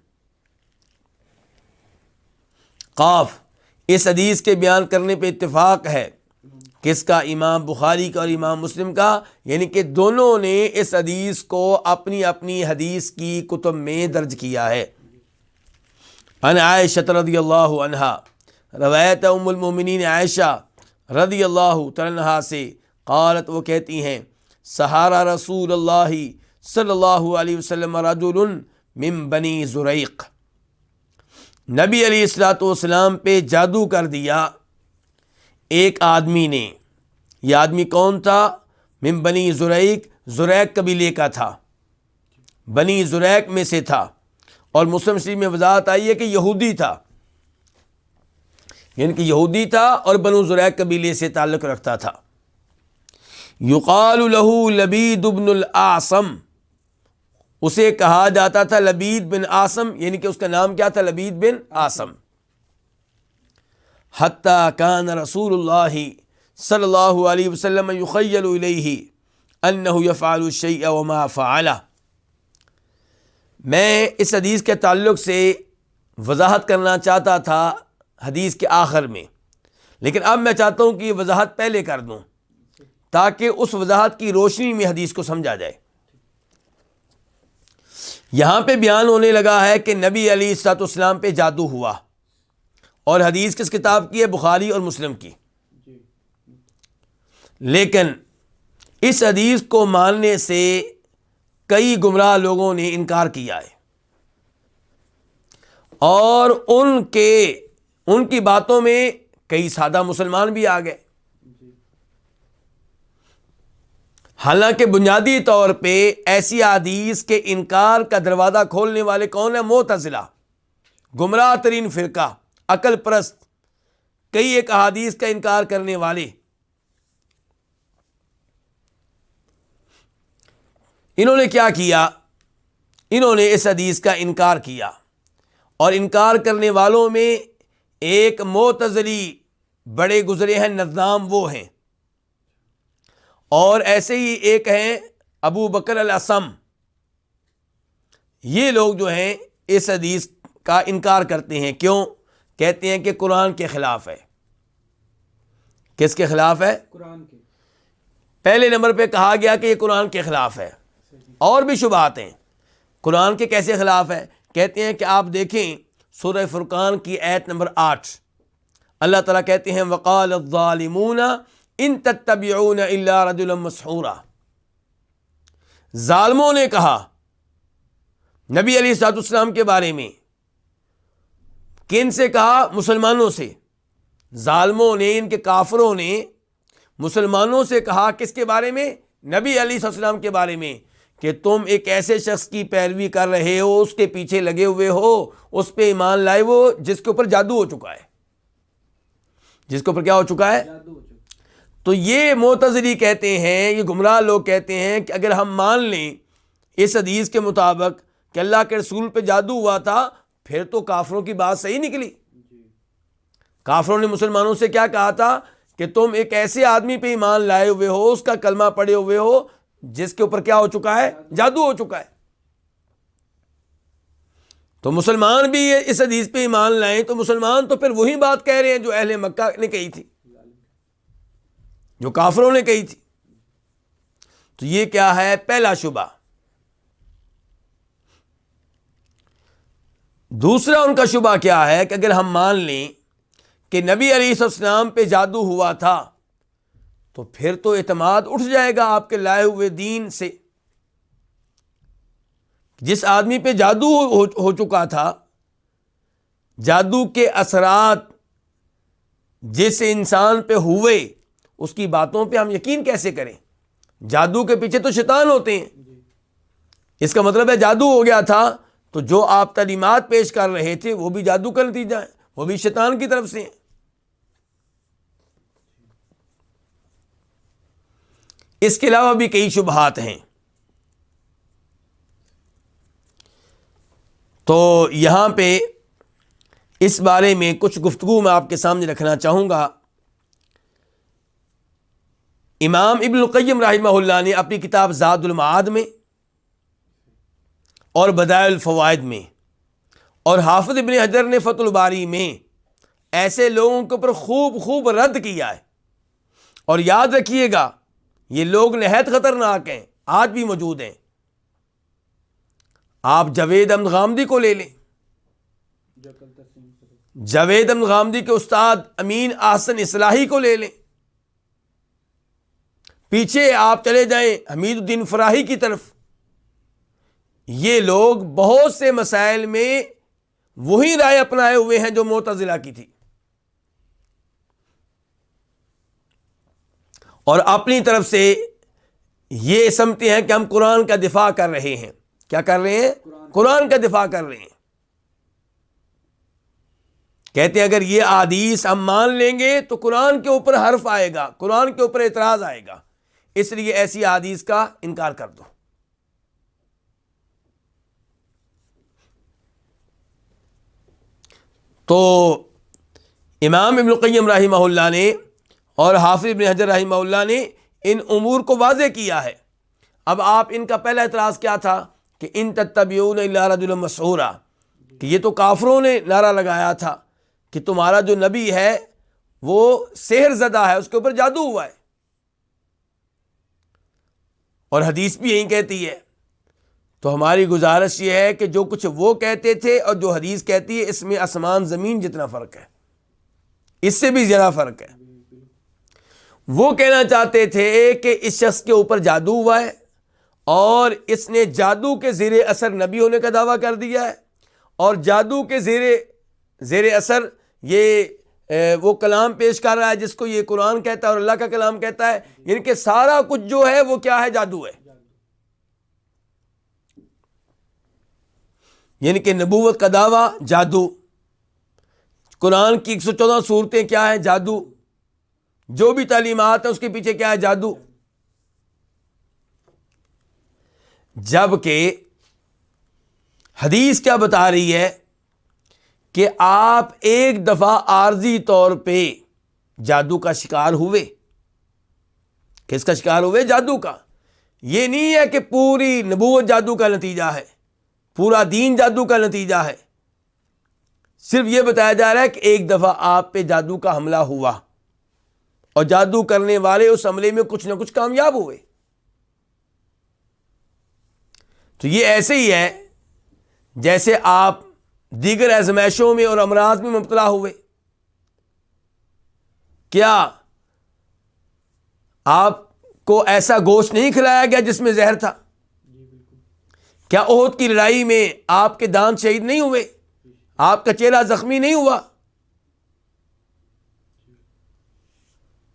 قاف، اس حدیث کے بیان کرنے پہ اتفاق ہے، کس کا؟ امام بخاری کا اور امام مسلم کا، یعنی کہ دونوں نے اس حدیث کو اپنی اپنی حدیث کی کتب میں درج کیا ہے۔ عن عائشہ رضی اللہ عنہا، روایت ام المومنین عائشہ رضی اللہ تعالی عنہا سے، قالت، وہ کہتی ہیں، سحارا رسول اللہ صلی اللہ علیہ وسلم رجل من بنی زریق، نبی علیہ الصلوۃ والسلام پہ جادو کر دیا ایک آدمی نے۔ یہ آدمی کون تھا؟ من بنی زریق، زریق قبیلے کا تھا، بنی زریق میں سے تھا، اور مسلم شریف میں وضاحت آئی ہے کہ یہودی تھا، یعنی کہ یہودی تھا اور بنو زریق قبیلے سے تعلق رکھتا تھا۔ یقال له لبید بن الاعصم، اسے کہا جاتا تھا لبید بن عاصم، یعنی کہ اس کا نام کیا تھا؟ لبید بن عاصم۔ حتی کان رسول اللہ صلی اللہ علیہ وسلم یخیل الیہ انہ یفعل الشیء وما فعلہ۔ میں اس حدیث کے تعلق سے وضاحت کرنا چاہتا تھا حدیث کے آخر میں، لیکن اب میں چاہتا ہوں کہ یہ وضاحت پہلے کر دوں تاکہ اس وضاحت کی روشنی میں حدیث کو سمجھا جائے۔ یہاں پہ بیان ہونے لگا ہے کہ نبی علیہ الصلوۃ والسلام پہ جادو ہوا، اور حدیث کس کتاب کی ہے؟ بخاری اور مسلم کی۔ لیکن اس حدیث کو ماننے سے کئی گمراہ لوگوں نے انکار کیا ہے، اور ان کی باتوں میں کئی سادہ مسلمان بھی آ گئے۔ حالانکہ بنیادی طور پہ ایسی حدیث کے انکار کا دروازہ کھولنے والے کون ہیں؟ معتزلہ، گمراہ ترین فرقہ، عقل پرست، کئی ایک احادیث کا انکار کرنے والے۔ انہوں نے کیا کیا؟ انہوں نے اس حدیث کا انکار کیا، اور انکار کرنے والوں میں ایک معتزلی بڑے گزرے ہیں، نظام وہ ہیں، اور ایسے ہی ایک ہیں ابو بکر الاسم۔ یہ لوگ جو ہیں اس حدیث کا انکار کرتے ہیں۔ کیوں؟ کہتے ہیں کہ قرآن کے خلاف ہے۔ کس کے خلاف ہے؟ قرآن کے۔ پہلے نمبر پہ کہا گیا کہ یہ قرآن کے خلاف ہے، اور بھی شبہات ہیں۔ قرآن کے کیسے خلاف ہے؟ کہتے ہیں کہ آپ دیکھیں سورہ فرقان کی آیت نمبر 8، اللہ تعالیٰ کہتے ہیں وقال الظالمون ان تتبعون الا رجلا مسحورا، ظالموں نے کہا نبی علیہ الصلوۃ والسلام کے بارے میں کن سے کہا؟ مسلمانوں سے. ظالموں نے، ان کے کافروں نے مسلمانوں سے کہا کس کے بارے میں؟ نبی علیہ السلام کے بارے میں، کہ تم ایک ایسے شخص کی پیروی کر رہے ہو، اس کے پیچھے لگے ہوئے ہو، اس پہ ایمان لائے وہ جس کے اوپر جادو ہو چکا ہے. جس کے اوپر کیا ہو چکا ہے؟ تو یہ معتزلی کہتے ہیں، یہ گمراہ لوگ کہتے ہیں کہ اگر ہم مان لیں اس حدیث کے مطابق کہ اللہ کے رسول پہ جادو ہوا تھا، پھر تو کافروں کی بات صحیح نکلی. کافروں نے مسلمانوں سے کیا کہا تھا؟ کہ تم ایک ایسے آدمی پہ ایمان لائے ہوئے ہو، اس کا کلمہ پڑھے ہوئے ہو جس کے اوپر کیا ہو چکا ہے؟ جادو ہو چکا ہے. تو مسلمان بھی اس حدیث پہ ایمان لائیں تو مسلمان تو پھر وہی بات کہہ رہے ہیں جو اہل مکہ نے کہی تھی، جو کافروں نے کہی تھی. تو یہ کیا ہے؟ پہلا شبہ. دوسرا ان کا شبہ کیا ہے کہ اگر ہم مان لیں کہ نبی علیہ السلام پہ جادو ہوا تھا تو پھر تو اعتماد اٹھ جائے گا آپ کے لائے ہوئے دین سے. جس آدمی پہ جادو ہو چکا تھا، جادو کے اثرات جس انسان پہ ہوئے، اس کی باتوں پہ ہم یقین کیسے کریں؟ جادو کے پیچھے تو شیطان ہوتے ہیں. اس کا مطلب ہے جادو ہو گیا تھا تو جو آپ تعلیمات پیش کر رہے تھے وہ بھی جادو کا نتیجہ ہے، وہ بھی شیطان کی طرف سے ہیں. اس کے علاوہ بھی کئی شبہات ہیں. تو یہاں پہ اس بارے میں کچھ گفتگو میں آپ کے سامنے رکھنا چاہوں گا. امام ابن القیم رحمہ اللہ نے اپنی کتاب زاد المعاد میں اور بدائع الفوائد میں، اور حافظ ابن حجر نے فتح الباری میں ایسے لوگوں کے اوپر خوب رد کیا ہے. اور یاد رکھیے گا یہ لوگ نہایت خطرناک ہیں، آج بھی موجود ہیں. آپ جاوید احمد غامدی کو لے لیں، جاوید احمد غامدی کے استاد امین احسن اصلاحی کو لے لیں، پیچھے آپ چلے جائیں حمید الدین فراہی کی طرف. یہ لوگ بہت سے مسائل میں وہی رائے اپنائے ہوئے ہیں جو معتزلہ کی تھی، اور اپنی طرف سے یہ سمجھتے ہیں کہ ہم قرآن کا دفاع کر رہے ہیں. کیا کر رہے ہیں؟ قرآن کا دفاع کر رہے ہیں. کہتے ہیں اگر یہ احادیث ہم مان لیں گے تو قرآن کے اوپر حرف آئے گا، قرآن کے اوپر اعتراض آئے گا، اس لیے ایسی احادیث کا انکار کر دو. تو امام ابن القیم رحمہ اللہ نے اور حافظ ابن حجر رحمہ اللہ نے ان امور کو واضح کیا ہے. اب آپ ان کا پہلا اعتراض کیا تھا کہ ان تتبعون الا رجلا مسحورا، کہ یہ تو کافروں نے نعرہ لگایا تھا کہ تمہارا جو نبی ہے وہ سحر زدہ ہے، اس کے اوپر جادو ہوا ہے. اور حدیث بھی یہی کہتی ہے. تو ہماری گزارش یہ ہے کہ جو کچھ وہ کہتے تھے اور جو حدیث کہتی ہے اس میں آسمان زمین جتنا فرق ہے، اس سے بھی زیادہ فرق ہے. وہ کہنا چاہتے تھے کہ اس شخص کے اوپر جادو ہوا ہے اور اس نے جادو کے زیر اثر نبی ہونے کا دعویٰ کر دیا ہے، اور جادو کے زیر اثر یہ وہ کلام پیش کر رہا ہے جس کو یہ قرآن کہتا ہے اور اللہ کا کلام کہتا ہے. یعنی کہ سارا کچھ جو ہے وہ کیا ہے؟ جادو ہے. یعنی کہ نبوت کا دعویٰ جادو، قرآن کی 114 صورتیں کیا ہیں؟ جادو. جو بھی تعلیمات ہیں اس کے پیچھے کیا ہے؟ جادو. جبکہ حدیث کیا بتا رہی ہے کہ آپ ایک دفعہ عارضی طور پہ جادو کا شکار ہوئے. کس کا شکار ہوئے؟ جادو کا. یہ نہیں ہے کہ پوری نبوت جادو کا نتیجہ ہے، پورا دین جادو کا نتیجہ ہے. صرف یہ بتایا جا رہا ہے کہ ایک دفعہ آپ پہ جادو کا حملہ ہوا اور جادو کرنے والے اس حملے میں کچھ نہ کچھ کامیاب ہوئے. تو یہ ایسے ہی ہے جیسے آپ دیگر آزمائشوں میں اور امراض میں مبتلا ہوئے. کیا آپ کو ایسا گوشت نہیں کھلایا گیا جس میں زہر تھا؟ کیا احد کی لڑائی میں آپ کے دانت شہید نہیں ہوئے؟ آپ کا چہرہ زخمی نہیں ہوا؟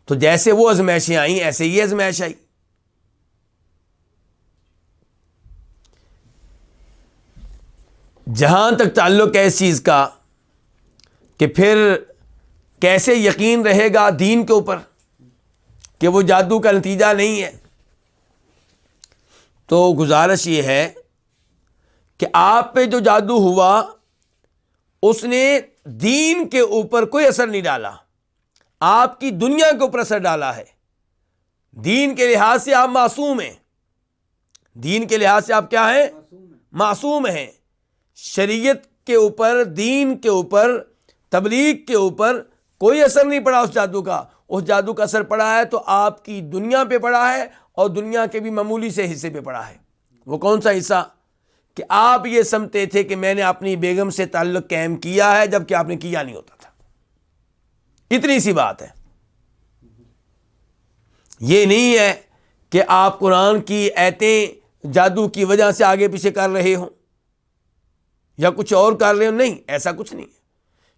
تو جیسے وہ آزمائشیں آئیں ایسے ہی آزمائش آئی۔ جہاں تک تعلق ہے اس چیز کا کہ پھر کیسے یقین رہے گا دین کے اوپر کہ وہ جادو کا نتیجہ نہیں ہے، تو گزارش یہ ہے کہ آپ پہ جو جادو ہوا اس نے دین کے اوپر کوئی اثر نہیں ڈالا، آپ کی دنیا کے اوپر اثر ڈالا ہے۔ دین کے لحاظ سے آپ معصوم ہیں، دین کے لحاظ سے آپ کیا ہیں؟ معصوم ہیں۔ شریعت کے اوپر، دین کے اوپر، تبلیغ کے اوپر کوئی اثر نہیں پڑا اس جادو کا۔ اس جادو کا اثر پڑا ہے تو آپ کی دنیا پہ پڑا ہے، اور دنیا کے بھی معمولی سے حصے پہ پڑا ہے۔ وہ کون سا حصہ؟ کہ آپ یہ سمجھتے تھے کہ میں نے اپنی بیگم سے تعلق قائم کیا ہے، جبکہ آپ نے کیا نہیں ہوتا تھا۔ اتنی سی بات ہے۔ یہ نہیں ہے کہ آپ قرآن کی آیتیں جادو کی وجہ سے آگے پیچھے کر رہے ہوں یا کچھ اور کر رہے ہوں، نہیں، ایسا کچھ نہیں ہے،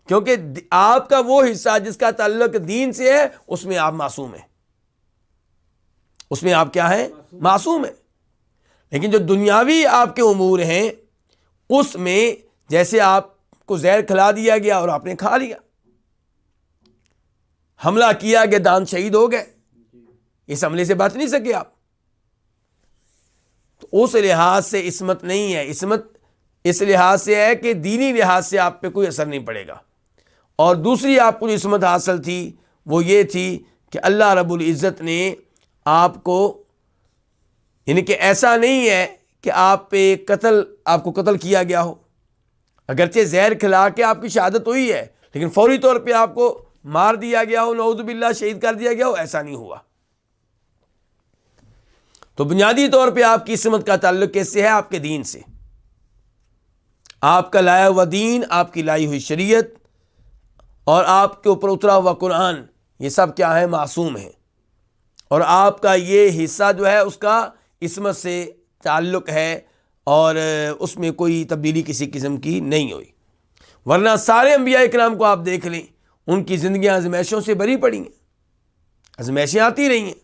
کیونکہ آپ کا وہ حصہ جس کا تعلق دین سے ہے اس میں آپ معصوم ہیں، اس میں آپ کیا ہیں؟ معصوم ہیں۔ لیکن جو دنیاوی آپ کے امور ہیں اس میں جیسے آپ کو زہر کھلا دیا گیا اور آپ نے کھا لیا، حملہ کیا کہ دانت شہید ہو گئے، اس حملے سے بچ نہیں سکے آپ، تو اس لحاظ سے عصمت نہیں ہے۔ عصمت اس لحاظ سے ہے کہ دینی لحاظ سے آپ پہ کوئی اثر نہیں پڑے گا۔ اور دوسری آپ کو جو عصمت حاصل تھی وہ یہ تھی کہ اللہ رب العزت نے آپ کو، یعنی کہ ایسا نہیں ہے کہ آپ پہ آپ کو قتل کیا گیا ہو، اگرچہ زہر کھلا کے آپ کی شہادت ہوئی ہے لیکن فوری طور پہ آپ کو مار دیا گیا ہو، نعوذ باللہ شہید کر دیا گیا ہو، ایسا نہیں ہوا۔ تو بنیادی طور پہ آپ کی عصمت کا تعلق کیسے ہے؟ آپ کے دین سے۔ آپ کا لایا ہوا دین، آپ کی لائی ہوئی شریعت اور آپ کے اوپر اترا ہوا قرآن، یہ سب کیا ہے؟ معصوم ہیں، اور آپ کا یہ حصہ جو ہے اس کا عصمت سے تعلق ہے، اور اس میں کوئی تبدیلی کسی قسم کی نہیں ہوئی۔ ورنہ سارے انبیاء اکرام کو آپ دیکھ لیں، ان کی زندگیاں آزمائشوں سے بری پڑی ہیں، آزمائشیں آتی رہی ہیں۔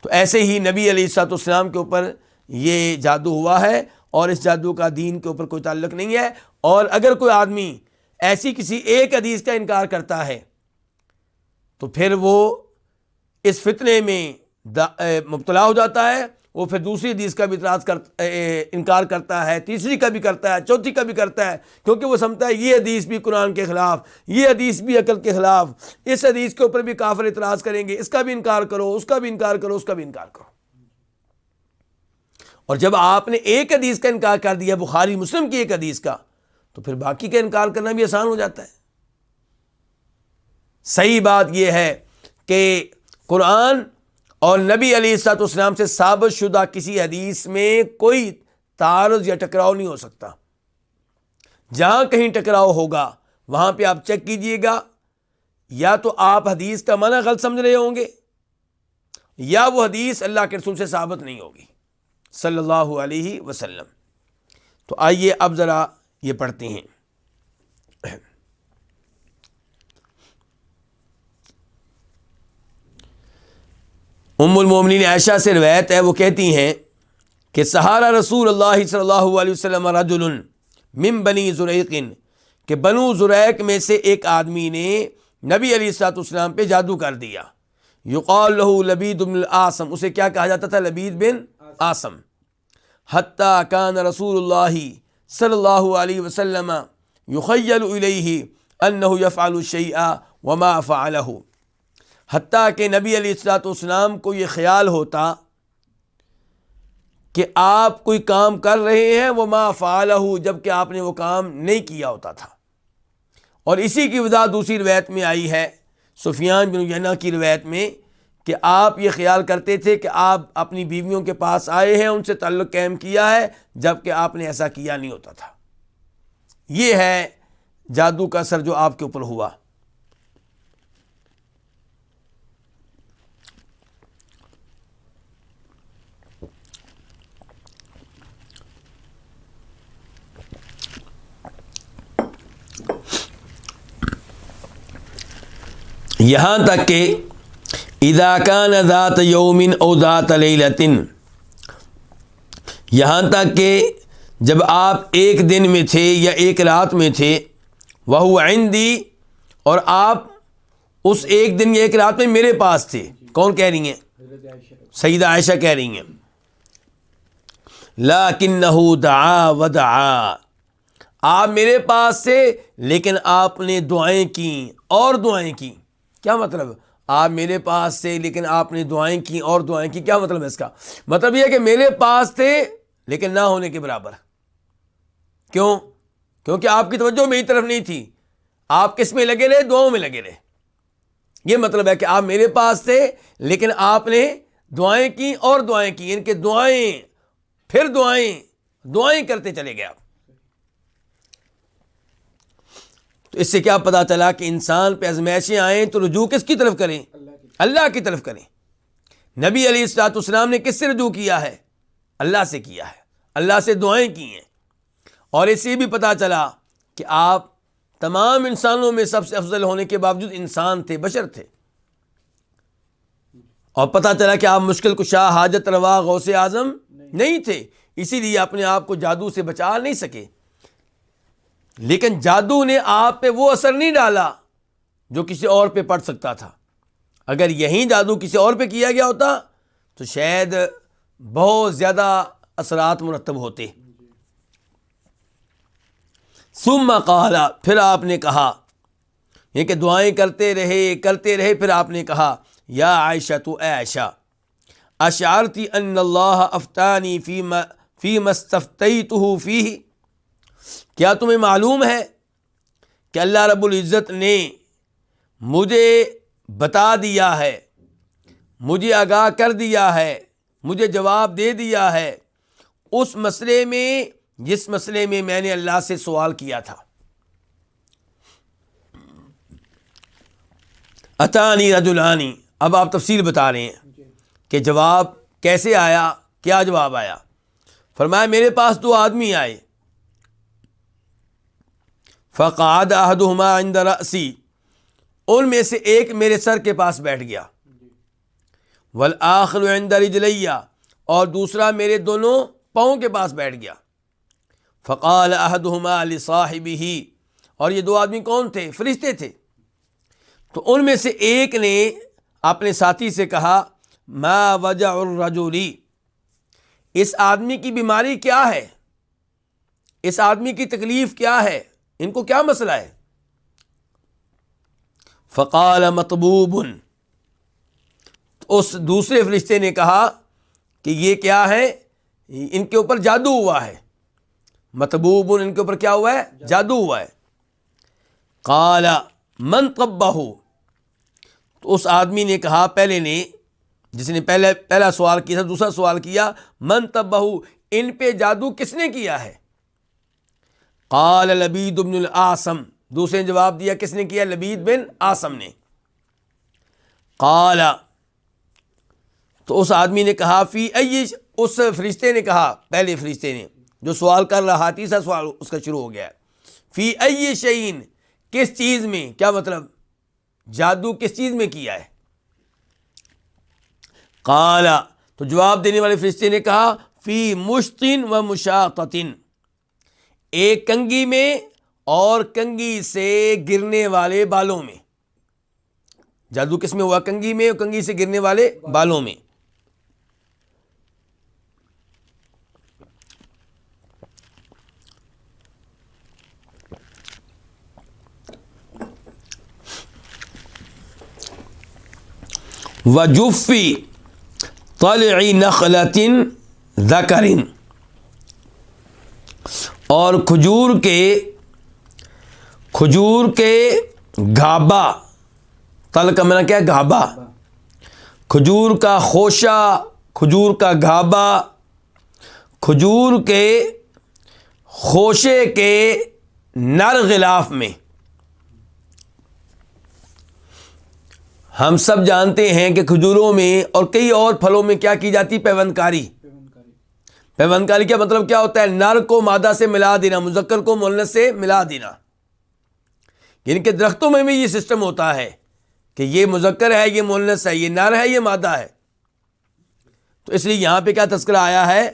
تو ایسے ہی نبی علیہ الصلوۃ والسلام کے اوپر یہ جادو ہوا ہے، اور اس جادو کا دین کے اوپر کوئی تعلق نہیں ہے۔ اور اگر کوئی آدمی ایسی کسی ایک حدیث کا انکار کرتا ہے تو پھر وہ اس فتنے میں مبتلا ہو جاتا ہے، وہ پھر دوسری حدیث کا بھی انکار کرتا ہے، تیسری کا بھی کرتا ہے، چوتھی کا بھی کرتا ہے، کیونکہ وہ سمجھتا ہے یہ حدیث بھی قرآن کے خلاف، یہ حدیث بھی عقل کے خلاف، اس حدیث کے اوپر بھی کافر اعتراض کریں گے، اس کا بھی انکار کرو، اس کا بھی انکار کرو، اس کا بھی انکار کرو۔ اور جب آپ نے ایک حدیث کا انکار کر دیا، بخاری مسلم کی ایک حدیث کا، تو پھر باقی کا انکار کرنا بھی آسان ہو جاتا ہے۔ صحیح بات یہ ہے کہ قرآن اور نبی علیہ الصلوۃ والسلام سے ثابت شدہ کسی حدیث میں کوئی تعارض یا ٹکراؤ نہیں ہو سکتا۔ جہاں کہیں ٹکراؤ ہوگا وہاں پہ آپ چیک کیجئے گا، یا تو آپ حدیث کا معنی غلط سمجھ رہے ہوں گے، یا وہ حدیث اللہ کے رسول سے ثابت نہیں ہوگی صلی اللہ علیہ وسلم۔ تو آئیے اب ذرا یہ پڑھتے ہیں۔ ام المومنین عائشہ سے روایت ہے، وہ کہتی ہیں کہ سہارا رسول اللہ صلی اللہ علیہ وسلم رجل من بنی زریق، کہ بنو زریق میں سے ایک آدمی نے نبی علیہ الصلوۃ والسلام پہ جادو کر دیا۔ یقال له لبید بن العاصم، اسے کیا کہا جاتا تھا؟ لبید بن عاصم۔ حتی کان رسول اللہ صلی اللہ علیہ وسلم یخیل الیہ انہ یفعل الشیء وما فعلہ، حتیٰ کہ نبی علیہ الصلوۃ والسلام کو یہ خیال ہوتا کہ آپ کوئی کام کر رہے ہیں، وما فعلہ، جب کہ آپ نے وہ کام نہیں کیا ہوتا تھا۔ اور اسی کی وجہ دوسری روایت میں آئی ہے، سفیان بن عیینہ کی روایت میں، کہ آپ یہ خیال کرتے تھے کہ آپ اپنی بیویوں کے پاس آئے ہیں، ان سے تعلق قائم کیا ہے، جب کہ آپ نے ایسا کیا نہیں ہوتا تھا۔ یہ ہے جادو کا اثر جو آپ کے اوپر ہوا۔ یہاں تک کہ اذا کان ذات یوم او ذات لیلۃ، یہاں تک کہ جب آپ ایک دن میں تھے یا ایک رات میں تھے، وہو عندی، اور آپ اس ایک دن یا ایک رات میں میرے پاس تھے. کون کہہ رہی ہیں؟ سیدہ عائشہ کہہ رہی ہیں. لیکنہ دعا ودعا، آپ میرے پاس تھے لیکن آپ نے دعائیں کیں اور دعائیں کیں. کیا مطلب؟ آپ میرے پاس تھے لیکن آپ نے دعائیں کی اور دعائیں کی. کیا مطلب ہے اس کا؟ مطلب یہ ہے کہ میرے پاس تھے لیکن نہ ہونے کے برابر. کیوں؟ کیونکہ آپ کی توجہ میری طرف نہیں تھی. آپ کس میں لگے رہے؟ دعاؤں میں لگے رہے. یہ مطلب ہے کہ آپ میرے پاس تھے لیکن آپ نے دعائیں کی اور دعائیں کی، ان کے دعائیں پھر دعائیں کرتے چلے گئے آپ. تو اس سے کیا پتا چلا کہ انسان پہ آزمائشیں آئیں تو رجوع کس کی طرف کریں؟ اللہ کی طرف کریں. نبی علیہ الصلوۃ والسلام نے کس سے رجوع کیا ہے؟ اللہ سے کیا ہے، اللہ سے دعائیں کی ہیں. اور اس سے بھی پتا چلا کہ آپ تمام انسانوں میں سب سے افضل ہونے کے باوجود انسان تھے، بشر تھے. اور پتا چلا کہ آپ مشکل کشا، حاجت روا، غوث اعظم نہیں تھے، اسی لیے اپنے آپ کو جادو سے بچا نہیں سکے. لیکن جادو نے آپ پہ وہ اثر نہیں ڈالا جو کسی اور پہ پڑ سکتا تھا. اگر یہی جادو کسی اور پہ کیا گیا ہوتا تو شاید بہت زیادہ اثرات مرتب ہوتے. ثم قال، پھر آپ نے کہا، یہ کہ دعائیں کرتے رہے، پھر آپ نے کہا، یا عائشہ، تو اے عائشہ، اشعرتی ان اللہ افتانی فیما استفتیتہ فیہ، کیا تمہیں معلوم ہے کہ اللہ رب العزت نے مجھے بتا دیا ہے، مجھے آگاہ کر دیا ہے، مجھے جواب دے دیا ہے اس مسئلے میں جس مسئلے میں میں نے اللہ سے سوال کیا تھا. اتانی رجلانی، اب آپ تفصیل بتا رہے ہیں کہ جواب کیسے آیا، کیا جواب آیا. فرمایا میرے پاس دو آدمی آئے، فقعد احدہما عند رأسی، ان میں سے ایک میرے سر کے پاس بیٹھ گیا، والآخر عند رجلی، اور دوسرا میرے دونوں پاؤں کے پاس بیٹھ گیا. فقال احدہما لصاحبہ، اور یہ دو آدمی کون تھے؟ فرشتے تھے. تو ان میں سے ایک نے اپنے ساتھی سے کہا، ما وجع الرجل، اس آدمی کی بیماری کیا ہے، اس آدمی کی تکلیف کیا ہے، ان کو کیا مسئلہ ہے؟ فقال مطبوب، اس دوسرے فرشتے نے کہا کہ یہ کیا ہے، ان کے اوپر جادو ہوا ہے. مطبوب، ان کے اوپر کیا ہوا ہے؟ جادو ہوا ہے. قال من طبہ، تو اس آدمی نے کہا، پہلے نے، جس نے پہلا سوال کیا تھا، دوسرا سوال کیا، من طبہ، ان پہ جادو کس نے کیا ہے؟ قال لبید بن العاصم، دوسرے نے جواب دیا، کس نے کیا؟ لبید بن عاصم نے. قال، تو اس آدمی نے کہا، فی ای، اس فرشتے نے کہا، پہلے فرشتے نے جو سوال کر رہا، تیسرا سوال اس کا شروع ہو گیا، فی ای شیئن، کس چیز میں، کیا مطلب جادو کس چیز میں کیا ہے؟ قال، تو جواب دینے والے فرشتے نے کہا، فی مشطن و مشاطتن، ایک کنگھی میں اور کنگھی سے گرنے والے بالوں میں. جادو کس میں ہوا؟ کنگھی میں اور کنگھی سے گرنے والے بالوں میں. وجفی طلع نخلۃ ذکر، اور کھجور کے گھابا، تل کا معنی کیا ہے؟ گھابا. کھجور کا خوشہ، کھجور کا گھابا، کھجور کے خوشے کے نر غلاف میں. ہم سب جانتے ہیں کہ کھجوروں میں اور کئی اور پھلوں میں کیا کی جاتی؟ پیوند کاری. پیوند کاری کا مطلب کیا ہوتا ہے؟ نر کو مادہ سے ملا دینا، مذکر کو مؤنث سے ملا دینا. یعنی کہ درختوں میں بھی یہ سسٹم ہوتا ہے کہ یہ مذکر ہے، یہ مؤنث ہے، یہ نر ہے، یہ مادہ ہے. تو اس لیے یہاں پہ کیا تذکرہ آیا ہے؟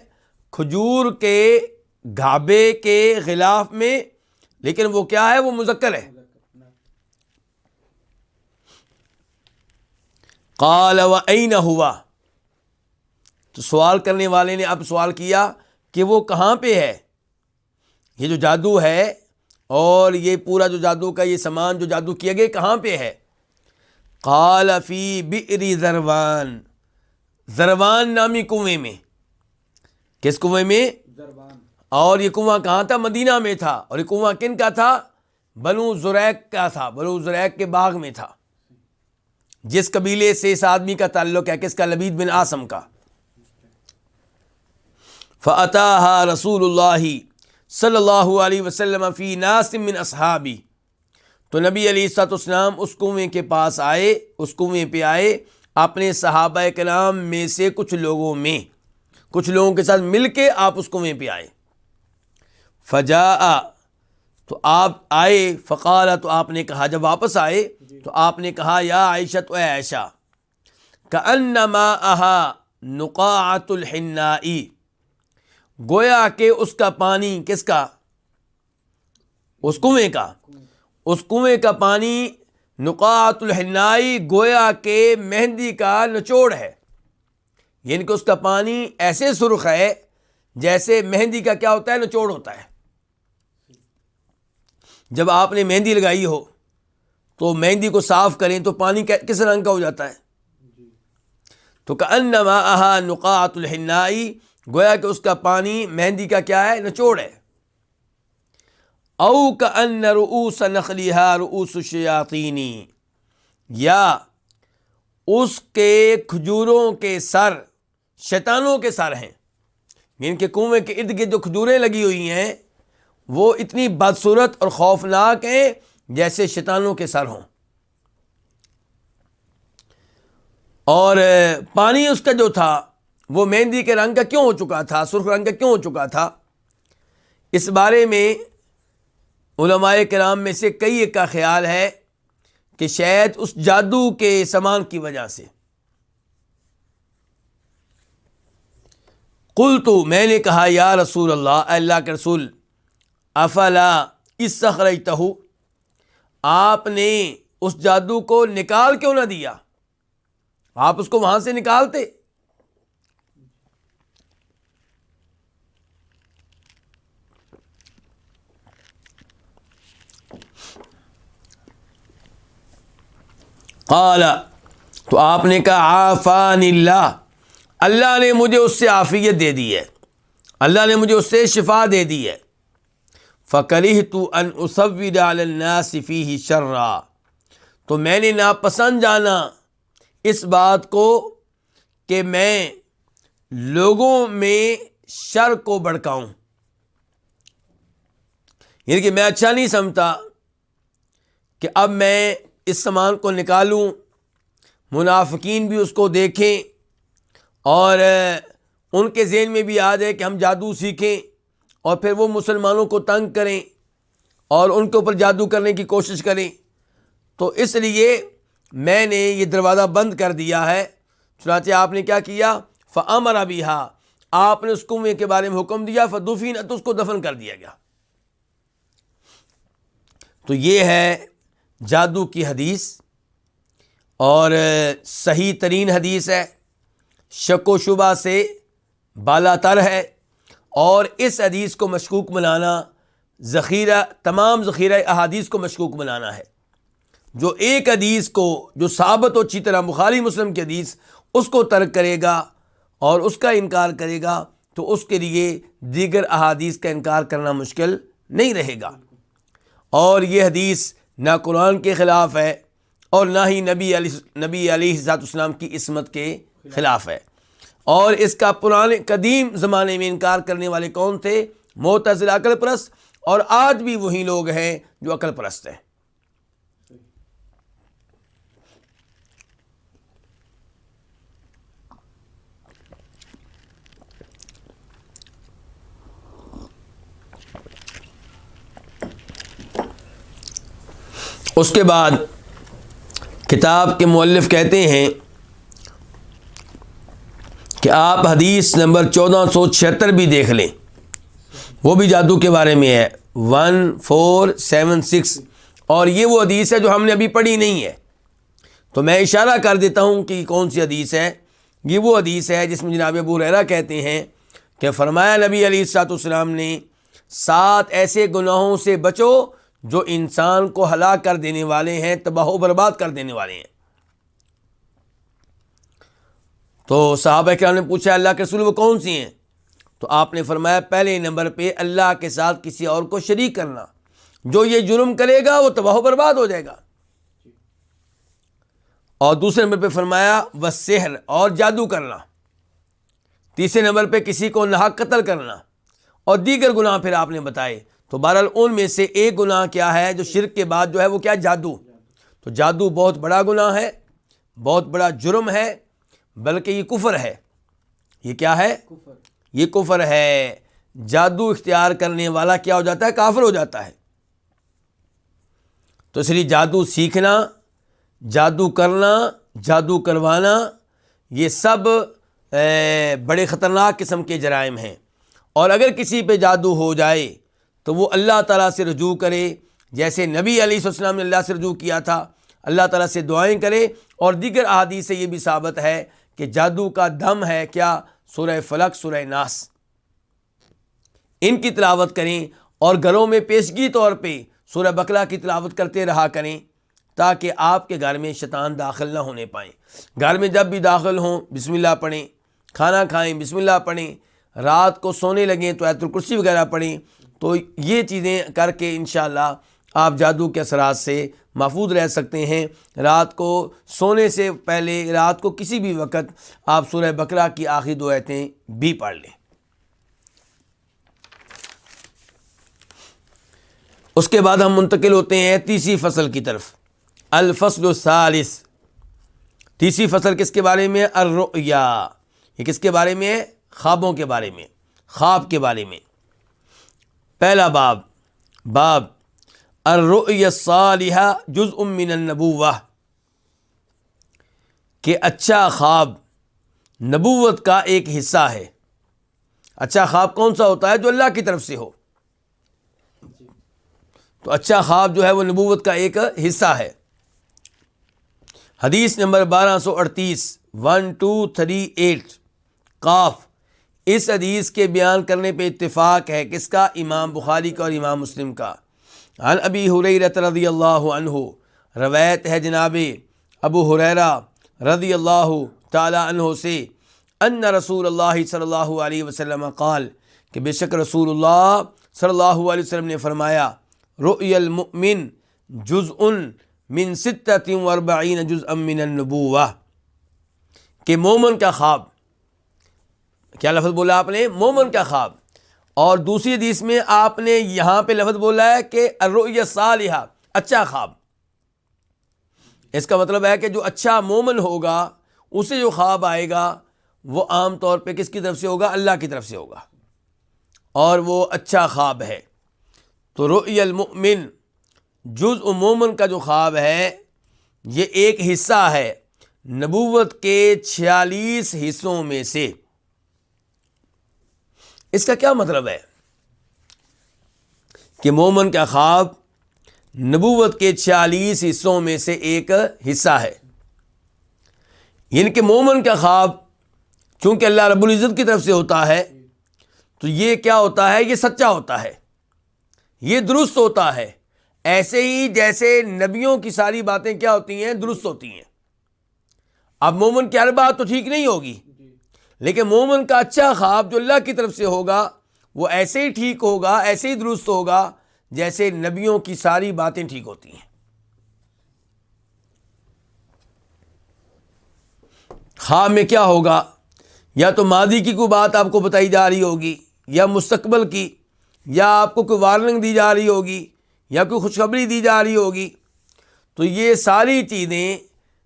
کھجور کے گھابے کے غلاف میں، لیکن وہ کیا ہے؟ وہ مذکر ہے. قال وَأَيْنَ هُوَ، تو سوال کرنے والے نے اب سوال کیا کہ وہ کہاں پہ ہے؟ یہ جو جادو ہے اور یہ پورا جو جادو کا یہ سامان جو جادو کیا گیا کہاں پہ ہے؟ قال فی بئر ذروان، ذروان نامی کنویں میں. کس کنویں میں؟ ذروان. اور یہ کنواں کہاں تھا؟ مدینہ میں تھا. اور یہ کنواں کن کا تھا؟ بنو زریق کا تھا، بنو زریق کے باغ میں تھا. جس قبیلے سے اس آدمی کا تعلق ہے، کس کا؟ لبید بن عاصم کا. فَأَتَاهَا رسول اللہ صلی اللہ علیہ وسلم فی ناس من اصحابی، تو نبی علیہ الصلوۃ والسلام اس کنویں کے پاس آئے، اس کنویں پہ آئے اپنے صحابہ کرام میں سے کچھ لوگوں میں، کچھ لوگوں کے ساتھ مل کے آپ اس کنویں پہ آئے. فجاء، تو آپ آئے، فقال، تو آپ نے کہا، جب واپس آئے تو آپ نے کہا، یا عائشہ، تو اے عائشہ، کأن ماءها نقاعۃ الحناء، گویا کہ اس کا پانی، کس کا؟ اس کنویں کا. اس کنویں کا پانی نقاعۃ الحناء، گویا کہ مہندی کا نچوڑ ہے. یعنی کہ اس کا پانی ایسے سرخ ہے جیسے مہندی کا کیا ہوتا ہے؟ نچوڑ ہوتا ہے. جب آپ نے مہندی لگائی ہو تو مہندی کو صاف کریں تو پانی کس رنگ کا ہو جاتا ہے؟ تو کأن ماءها نقاعۃ الحناء، گویا کہ اس کا پانی مہندی کا کیا ہے؟ نچوڑ ہے. او کأن رؤوس نخلها رؤوس الشیاطین، یا اس کے کھجوروں کے سر شیطانوں کے سر ہیں. یعنی کہ کنویں کے ارد گرد جو کھجوریں لگی ہوئی ہیں وہ اتنی بدصورت اور خوفناک ہیں جیسے شیطانوں کے سر ہوں. اور پانی اس کا جو تھا وہ مہندی کے رنگ کا کیوں ہو چکا تھا؟ سرخ رنگ کا کیوں ہو چکا تھا؟ اس بارے میں علماء کرام میں سے کئی ایک کا خیال ہے کہ شاید اس جادو کے سامان کی وجہ سے. قلت، میں نے کہا، یا رسول اللہ، اللہ کے رسول، افلا استخرجتہ، آپ نے اس جادو کو نکال کیوں نہ دیا؟ آپ اس کو وہاں سے نکالتے. قال، تو آپ نے کہا، عافانی اللہ، اللہ نے مجھے اس سے عافیت دے دی ہے، اللہ نے مجھے اس سے شفا دے دی ہے. فَكَرِهْتُ أَنْ أُصَوِّدَ عَلَى النَّاسِ فِيهِ شَرًّا، تو میں نے ناپسند جانا اس بات کو کہ میں لوگوں میں شر کو بھڑکاؤں. یعنی کہ میں اچھا نہیں سمجھتا کہ اب میں اس سامان کو نکالوں، منافقین بھی اس کو دیکھیں اور ان کے ذہن میں بھی آ جائے کہ ہم جادو سیکھیں اور پھر وہ مسلمانوں کو تنگ کریں اور ان کے اوپر جادو کرنے کی کوشش کریں. تو اس لیے میں نے یہ دروازہ بند کر دیا ہے. چنانچہ آپ نے کیا کیا؟ فَأَمَرَ بِهَا، آپ نے اس کنویں کے بارے میں حکم دیا. فَدُفِنَتْ، اس کو دفن کر دیا گیا. تو یہ ہے جادو کی حدیث، اور صحیح ترین حدیث ہے، شک و شبہ سے بالا تر ہے. اور اس حدیث کو مشکوک بنانا تمام ذخیرہ احادیث کو مشکوک بنانا ہے. جو ایک حدیث کو جو ثابت ہو اچھی طرح، بخاری مسلم کی حدیث، اس کو ترک کرے گا اور اس کا انکار کرے گا تو اس کے لیے دیگر احادیث کا انکار کرنا مشکل نہیں رہے گا. اور یہ حدیث نہ قرآن کے خلاف ہے اور نہ ہی نبی علیہ الصلوۃ والسلام کی عصمت کے خلاف ہے. اور اس کا پرانے قدیم زمانے میں انکار کرنے والے کون تھے؟ معتزلہ، عقل پرست. اور آج بھی وہی لوگ ہیں جو عقل پرست ہیں. اس کے بعد کتاب کے مؤلف کہتے ہیں کہ آپ حدیث نمبر 1476 بھی دیکھ لیں، وہ بھی جادو کے بارے میں ہے، 1476، اور یہ وہ حدیث ہے جو ہم نے ابھی پڑھی نہیں ہے، تو میں اشارہ کر دیتا ہوں کہ کون سی حدیث ہے۔ یہ وہ حدیث ہے جس میں جناب ابو ہریرہ کہتے ہیں کہ فرمایا نبی علیہ الصلوۃ والسلام نے 7 ایسے گناہوں سے بچو جو انسان کو ہلاک کر دینے والے ہیں، تباہ و برباد کر دینے والے ہیں۔ تو صحابہ کرام نے پوچھا اللہ کے رسول وہ کون سی ہیں؟ تو آپ نے فرمایا پہلے نمبر پہ اللہ کے ساتھ کسی اور کو شریک کرنا، جو یہ جرم کرے گا وہ تباہ و برباد ہو جائے گا۔ اور دوسرے نمبر پہ فرمایا والسحر، اور جادو کرنا۔ تیسرے نمبر پہ کسی کو ناحق قتل کرنا، اور دیگر گناہ پھر آپ نے بتائے۔ تو بہرحال ان میں سے ایک گناہ کیا ہے جو شرک کے بعد جو ہے وہ کیا؟ جادو۔ تو جادو بہت بڑا گناہ ہے، بہت بڑا جرم ہے، بلکہ یہ کفر ہے۔ یہ کیا ہے؟ یہ کفر ہے۔ جادو اختیار کرنے والا کیا ہو جاتا ہے؟ کافر ہو جاتا ہے۔ تو اس لیے جادو سیکھنا، جادو کرنا، جادو کروانا، یہ سب بڑے خطرناک قسم کے جرائم ہیں۔ اور اگر کسی پہ جادو ہو جائے تو وہ اللہ تعالیٰ سے رجوع کرے، جیسے نبی علیہ السلام نے اللہ سے رجوع کیا تھا، اللہ تعالیٰ سے دعائیں کرے۔ اور دیگر احادیث سے یہ بھی ثابت ہے کہ جادو کا دم ہے کیا؟ سورہ فلق، سورہ ناس، ان کی تلاوت کریں، اور گھروں میں پیشگی طور پہ سورہ بقرہ کی تلاوت کرتے رہا کریں، تاکہ آپ کے گھر میں شیطان داخل نہ ہونے پائیں۔ گھر میں جب بھی داخل ہوں بسم اللہ پڑھیں، کھانا کھائیں بسم اللہ پڑھیں، رات کو سونے لگیں تو آیت الکرسی وغیرہ پڑھیں۔ تو یہ چیزیں کر کے انشاءاللہ آپ جادو کے اثرات سے محفوظ رہ سکتے ہیں۔ رات کو سونے سے پہلے، رات کو کسی بھی وقت آپ سورہ بقرہ کی آخری 2 آیتیں بھی پڑھ لیں۔ اس کے بعد ہم منتقل ہوتے ہیں تیسری فصل کی طرف، الفصل الثالث۔ تیسری فصل کس کے بارے میں؟ الرؤیا۔ یہ کس کے بارے میں ہے؟ خوابوں کے بارے میں، خواب کے بارے میں۔ پہلا باب الرؤیا الصالحہ جزء من النبوہ، کہ اچھا خواب نبوت کا ایک حصہ ہے۔ اچھا خواب کون سا ہوتا ہے؟ جو اللہ کی طرف سے ہو۔ تو اچھا خواب جو ہے وہ نبوت کا ایک حصہ ہے۔ حدیث نمبر 1238، 1238 قاف۔ اس حدیث کے بیان کرنے پہ اتفاق ہے کس کا؟ امام بخاری کا اور امام مسلم کا۔ عن ابی ہریرہ رضی اللہ عنہ، روایت ہے جناب ابو ہریرہ رضی اللہ تعالی عنہ سے، ان رسول اللہ صلی اللہ علیہ وسلم قال، کہ بے شک رسول اللہ صلی اللہ علیہ وسلم نے فرمایا، رؤی المؤمن جزء من 46 جزءا من النبوہ، کہ مومن کا خواب، کیا لفظ بولا آپ نے؟ مومن کا خواب۔ اور دوسری حدیث میں آپ نے یہاں پہ لفظ بولا ہے کہ الرؤیا الصالحہ، اچھا خواب۔ اس کا مطلب ہے کہ جو اچھا مومن ہوگا اسے جو خواب آئے گا وہ عام طور پہ کس کی طرف سے ہوگا؟ اللہ کی طرف سے ہوگا، اور وہ اچھا خواب ہے۔ تو رؤی المؤمن، جزء مومن کا جو خواب ہے یہ ایک حصہ ہے نبوت کے 46 حصوں میں سے۔ اس کا کیا مطلب ہے کہ مومن کا خواب نبوت کے 46 حصوں میں سے ایک حصہ ہے؟ یعنی کہ مومن کا خواب چونکہ اللہ رب العزت کی طرف سے ہوتا ہے تو یہ کیا ہوتا ہے؟ یہ سچا ہوتا ہے، یہ درست ہوتا ہے، ایسے ہی جیسے نبیوں کی ساری باتیں کیا ہوتی ہیں؟ درست ہوتی ہیں۔ اب مومن کی ہر بات تو ٹھیک نہیں ہوگی، لیکن مومن کا اچھا خواب جو اللہ کی طرف سے ہوگا وہ ایسے ہی ٹھیک ہوگا، ایسے ہی درست ہوگا جیسے نبیوں کی ساری باتیں ٹھیک ہوتی ہیں۔ خواب میں کیا ہوگا؟ یا تو ماضی کی کوئی بات آپ کو بتائی جا رہی ہوگی، یا مستقبل کی، یا آپ کو کوئی وارننگ دی جا رہی ہوگی، یا کوئی خوشخبری دی جا رہی ہوگی۔ تو یہ ساری چیزیں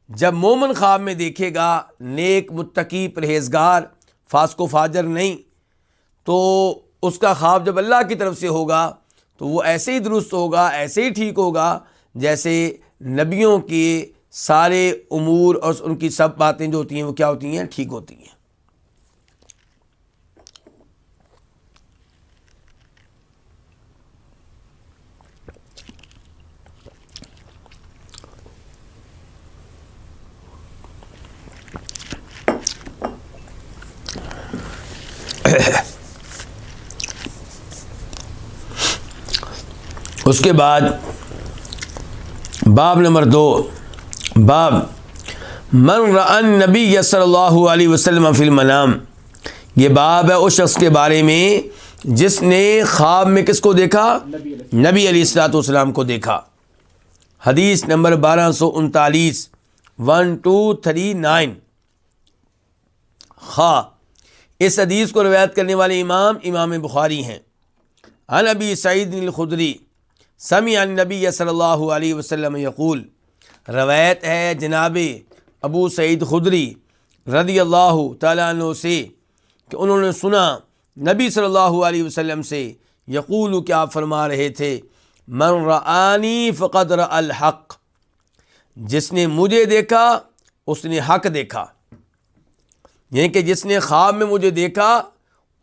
جب مومن خواب میں دیکھے گا، نیک متقی پرہیزگار، فاسق و فاجر نہیں، تو اس کا خواب جب اللہ کی طرف سے ہوگا تو وہ ایسے ہی درست ہوگا، ایسے ہی ٹھیک ہوگا جیسے نبیوں کی سارے امور اور ان کی سب باتیں جو ہوتی ہیں وہ کیا ہوتی ہیں؟ ٹھیک ہوتی ہیں۔ اس کے بعد باب نمبر 2، باب من رأى النبی صلی اللہ علیہ وسلم فی المنام، یہ باب ہے اس شخص کے بارے میں جس نے خواب میں کس کو دیکھا؟ نبی علیہ الصلوۃ والسلام کو دیکھا۔ حدیث نمبر 1239، 1239۔ اس حدیث کو روایت کرنے والے امام بخاری ہیں۔ عن ابی سعید الخدری سمع النبی صلی اللہ علیہ وسلم یقول، روایت ہے جناب ابو سعید خدری رضی اللہ تعالیٰ عنہ سے کہ انہوں نے سنا نبی صلی اللہ علیہ وسلم سے، یقول کہ آپ فرما رہے تھے، من رآنی فقد رأى الحق، جس نے مجھے دیکھا اس نے حق دیکھا، یعنی کہ جس نے خواب میں مجھے دیکھا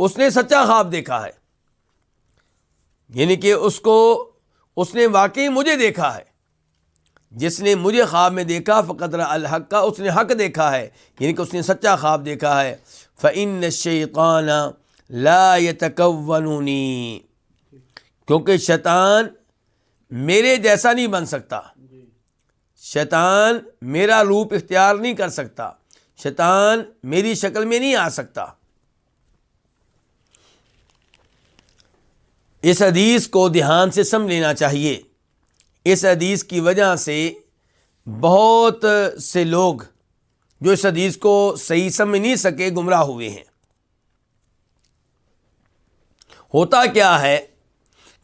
اس نے سچا خواب دیکھا ہے، یعنی کہ اس نے واقعی مجھے دیکھا ہے۔ جس نے مجھے خواب میں دیکھا فقد رأى الحق، اس نے حق دیکھا ہے، یعنی کہ اس نے سچا خواب دیکھا ہے۔ فإن الشیطان لا یتکوننی، کیونکہ شیطان میرے جیسا نہیں بن سکتا، شیطان میرا روپ اختیار نہیں کر سکتا، شیطان میری شکل میں نہیں آ سکتا۔ اس حدیث کو دھیان سے سمجھ لینا چاہیے۔ اس حدیث کی وجہ سے بہت سے لوگ جو اس حدیث کو صحیح سمجھ نہیں سکے گمراہ ہوئے ہیں۔ ہوتا کیا ہے،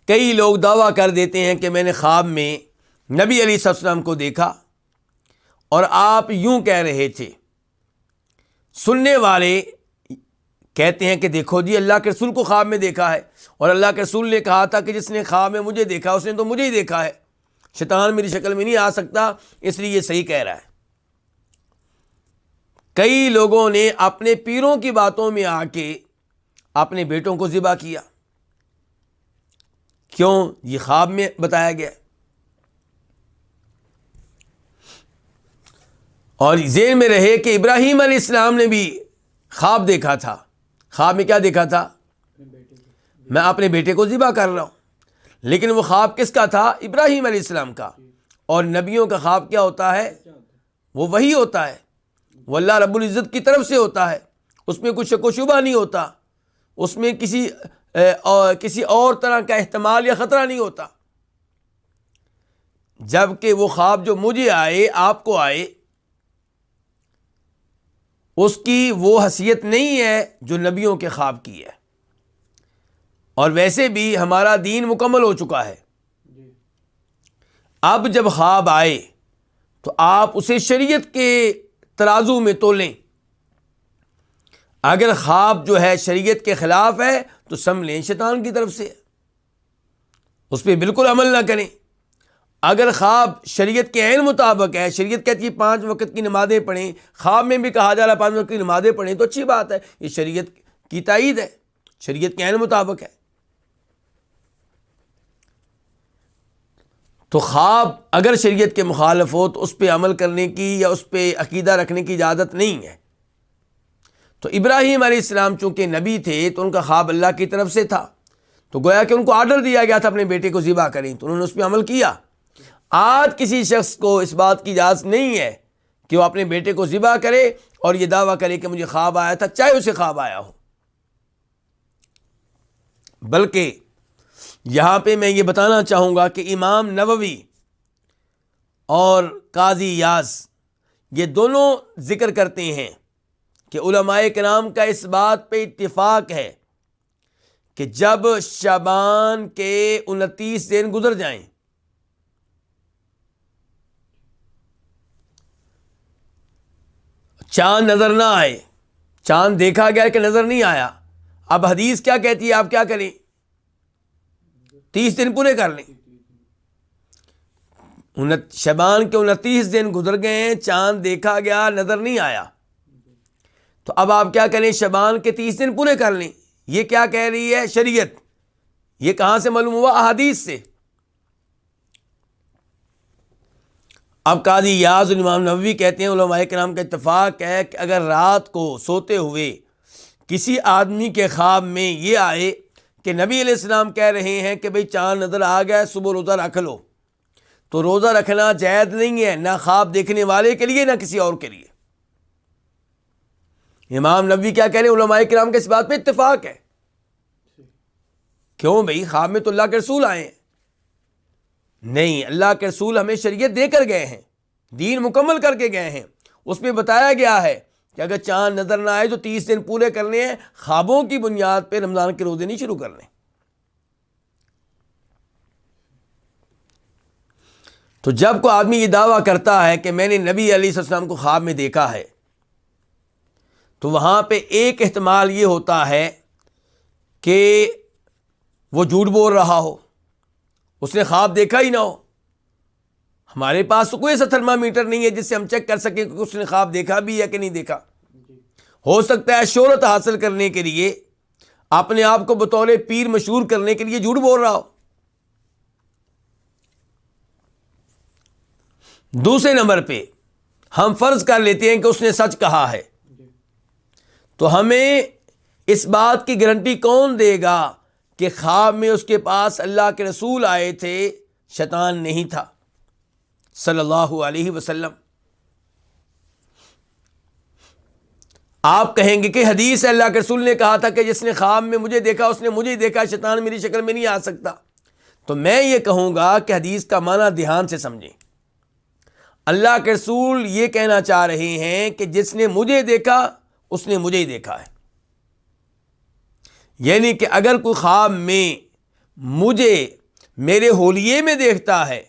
کئی لوگ دعویٰ کر دیتے ہیں کہ میں نے خواب میں نبی علیہ السلام کو دیکھا اور آپ یوں کہہ رہے تھے۔ سننے والے کہتے ہیں کہ دیکھو جی اللہ کے رسول کو خواب میں دیکھا ہے، اور اللہ کے رسول نے کہا تھا کہ جس نے خواب میں مجھے دیکھا اس نے تو مجھے ہی دیکھا ہے، شیطان میری شکل میں نہیں آ سکتا، اس لیے یہ صحیح کہہ رہا ہے۔ کئی لوگوں نے اپنے پیروں کی باتوں میں آ کے اپنے بیٹوں کو ذبح کیا، کیوں؟ یہ خواب میں بتایا گیا۔ اور ذہن میں رہے کہ ابراہیم علیہ السلام نے بھی خواب دیکھا تھا۔ خواب میں کیا دیکھا تھا؟ میں اپنے بیٹے کو ذبح کر رہا ہوں، لیکن وہ خواب کس کا تھا؟ ابراہیم علیہ السلام کا۔ اور نبیوں کا خواب کیا ہوتا ہے؟ وہ وہی ہوتا ہے، وہ اللہ رب العزت کی طرف سے ہوتا ہے، اس میں کوئی شک و شبہ نہیں ہوتا، اس میں کسی اور طرح کا احتمال یا خطرہ نہیں ہوتا۔ جبکہ وہ خواب جو مجھے آئے، آپ کو آئے، اس کی وہ حیثیت نہیں ہے جو نبیوں کے خواب کی ہے۔ اور ویسے بھی ہمارا دین مکمل ہو چکا ہے۔ اب جب خواب آئے تو آپ اسے شریعت کے ترازو میں تولیں۔ اگر خواب جو ہے شریعت کے خلاف ہے تو سمجھ لیں شیطان کی طرف سے، اس پہ بالکل عمل نہ کریں۔ اگر خواب شریعت کے عین مطابق ہے، شریعت کہتی ہے 5 وقت کی نمازیں پڑھیں، خواب میں بھی کہا جا رہا 5 وقت کی نمازیں پڑھیں، تو اچھی بات ہے، یہ شریعت کی تائید ہے، شریعت کے عین مطابق ہے۔ تو خواب اگر شریعت کے مخالف ہو تو اس پہ عمل کرنے کی یا اس پہ عقیدہ رکھنے کی اجازت نہیں ہے۔ تو ابراہیم علیہ السلام چونکہ نبی تھے تو ان کا خواب اللہ کی طرف سے تھا، تو گویا کہ ان کو آرڈر دیا گیا تھا اپنے بیٹے کو ذبح کریں، تو انہوں نے اس پہ عمل کیا۔ آج کسی شخص کو اس بات کی اجازت نہیں ہے کہ وہ اپنے بیٹے کو ذبح کرے اور یہ دعویٰ کرے کہ مجھے خواب آیا تھا، چاہے اسے خواب آیا ہو۔ بلکہ یہاں پہ میں یہ بتانا چاہوں گا کہ امام نووی اور قاضی یاز یہ دونوں ذکر کرتے ہیں کہ علماء کرام کا اس بات پہ اتفاق ہے کہ جب شعبان کے 29 دن گزر جائیں، چاند نظر نہ آئے، چاند دیکھا گیا کہ نظر نہیں آیا، اب حدیث کیا کہتی ہے؟ آپ کیا کریں؟ 30 دن پورے کر لیں۔ شعبان کے 29 دن گزر گئے ہیں، چاند دیکھا گیا، نظر نہیں آیا، تو اب آپ کیا کریں؟ شعبان کے 30 دن پورے کر لیں۔ یہ کیا کہہ رہی ہے شریعت؟ یہ کہاں سے معلوم ہوا؟ احادیث سے۔ اب قاضی ایاز اور امام نووی کہتے ہیں علماء کرام کا اتفاق ہے کہ اگر رات کو سوتے ہوئے کسی آدمی کے خواب میں یہ آئے کہ نبی علیہ السلام کہہ رہے ہیں کہ بھئی چاند نظر آ گیا، صبح روزہ رکھ لو، تو روزہ رکھنا جائز نہیں ہے، نہ خواب دیکھنے والے کے لیے نہ کسی اور کے لیے۔ امام نووی کیا کہہ رہے ہیں؟ علماء کرام کے اس بات پہ اتفاق ہے۔ کیوں بھئی؟ خواب میں تو اللہ کے رسول آئے ہیں۔ نہیں، اللہ کے رسول ہمیں شریعت دے کر گئے ہیں، دین مکمل کر کے گئے ہیں، اس میں بتایا گیا ہے کہ اگر چاند نظر نہ آئے تو 30 دن پورے کرنے ہیں، خوابوں کی بنیاد پہ رمضان کے روزے نہیں شروع کرنے۔ تو جب کوئی آدمی یہ دعویٰ کرتا ہے کہ میں نے نبی علیہ السلام کو خواب میں دیکھا ہے، تو وہاں پہ ایک احتمال یہ ہوتا ہے کہ وہ جھوٹ بول رہا ہو، اس نے خواب دیکھا ہی نہ ہو۔ ہمارے پاس تو کوئی ایسا تھرمامیٹر نہیں ہے جس سے ہم چیک کر سکیں کہ اس نے خواب دیکھا بھی ہے کہ نہیں دیکھا۔ ہو سکتا ہے شہرت حاصل کرنے کے لیے، اپنے آپ کو بطور پیر مشہور کرنے کے لیے جھوٹ بول رہا ہو۔ دوسرے نمبر پہ ہم فرض کر لیتے ہیں کہ اس نے سچ کہا ہے، تو ہمیں اس بات کی گارنٹی کون دے گا کہ خواب میں اس کے پاس اللہ کے رسول آئے تھے، شیطان نہیں تھا صلی اللہ علیہ وسلم؟ آپ کہیں گے کہ حدیث ہے، اللہ کے رسول نے کہا تھا کہ جس نے خواب میں مجھے دیکھا اس نے مجھے دیکھا، شیطان میری شکل میں نہیں آ سکتا۔ تو میں یہ کہوں گا کہ حدیث کا معنی دھیان سے سمجھیں۔ اللہ کے رسول یہ کہنا چاہ رہے ہیں کہ جس نے مجھے دیکھا اس نے مجھے ہی دیکھا ہے، یعنی کہ اگر کوئی خواب میں مجھے میرے ہولیے میں دیکھتا ہے،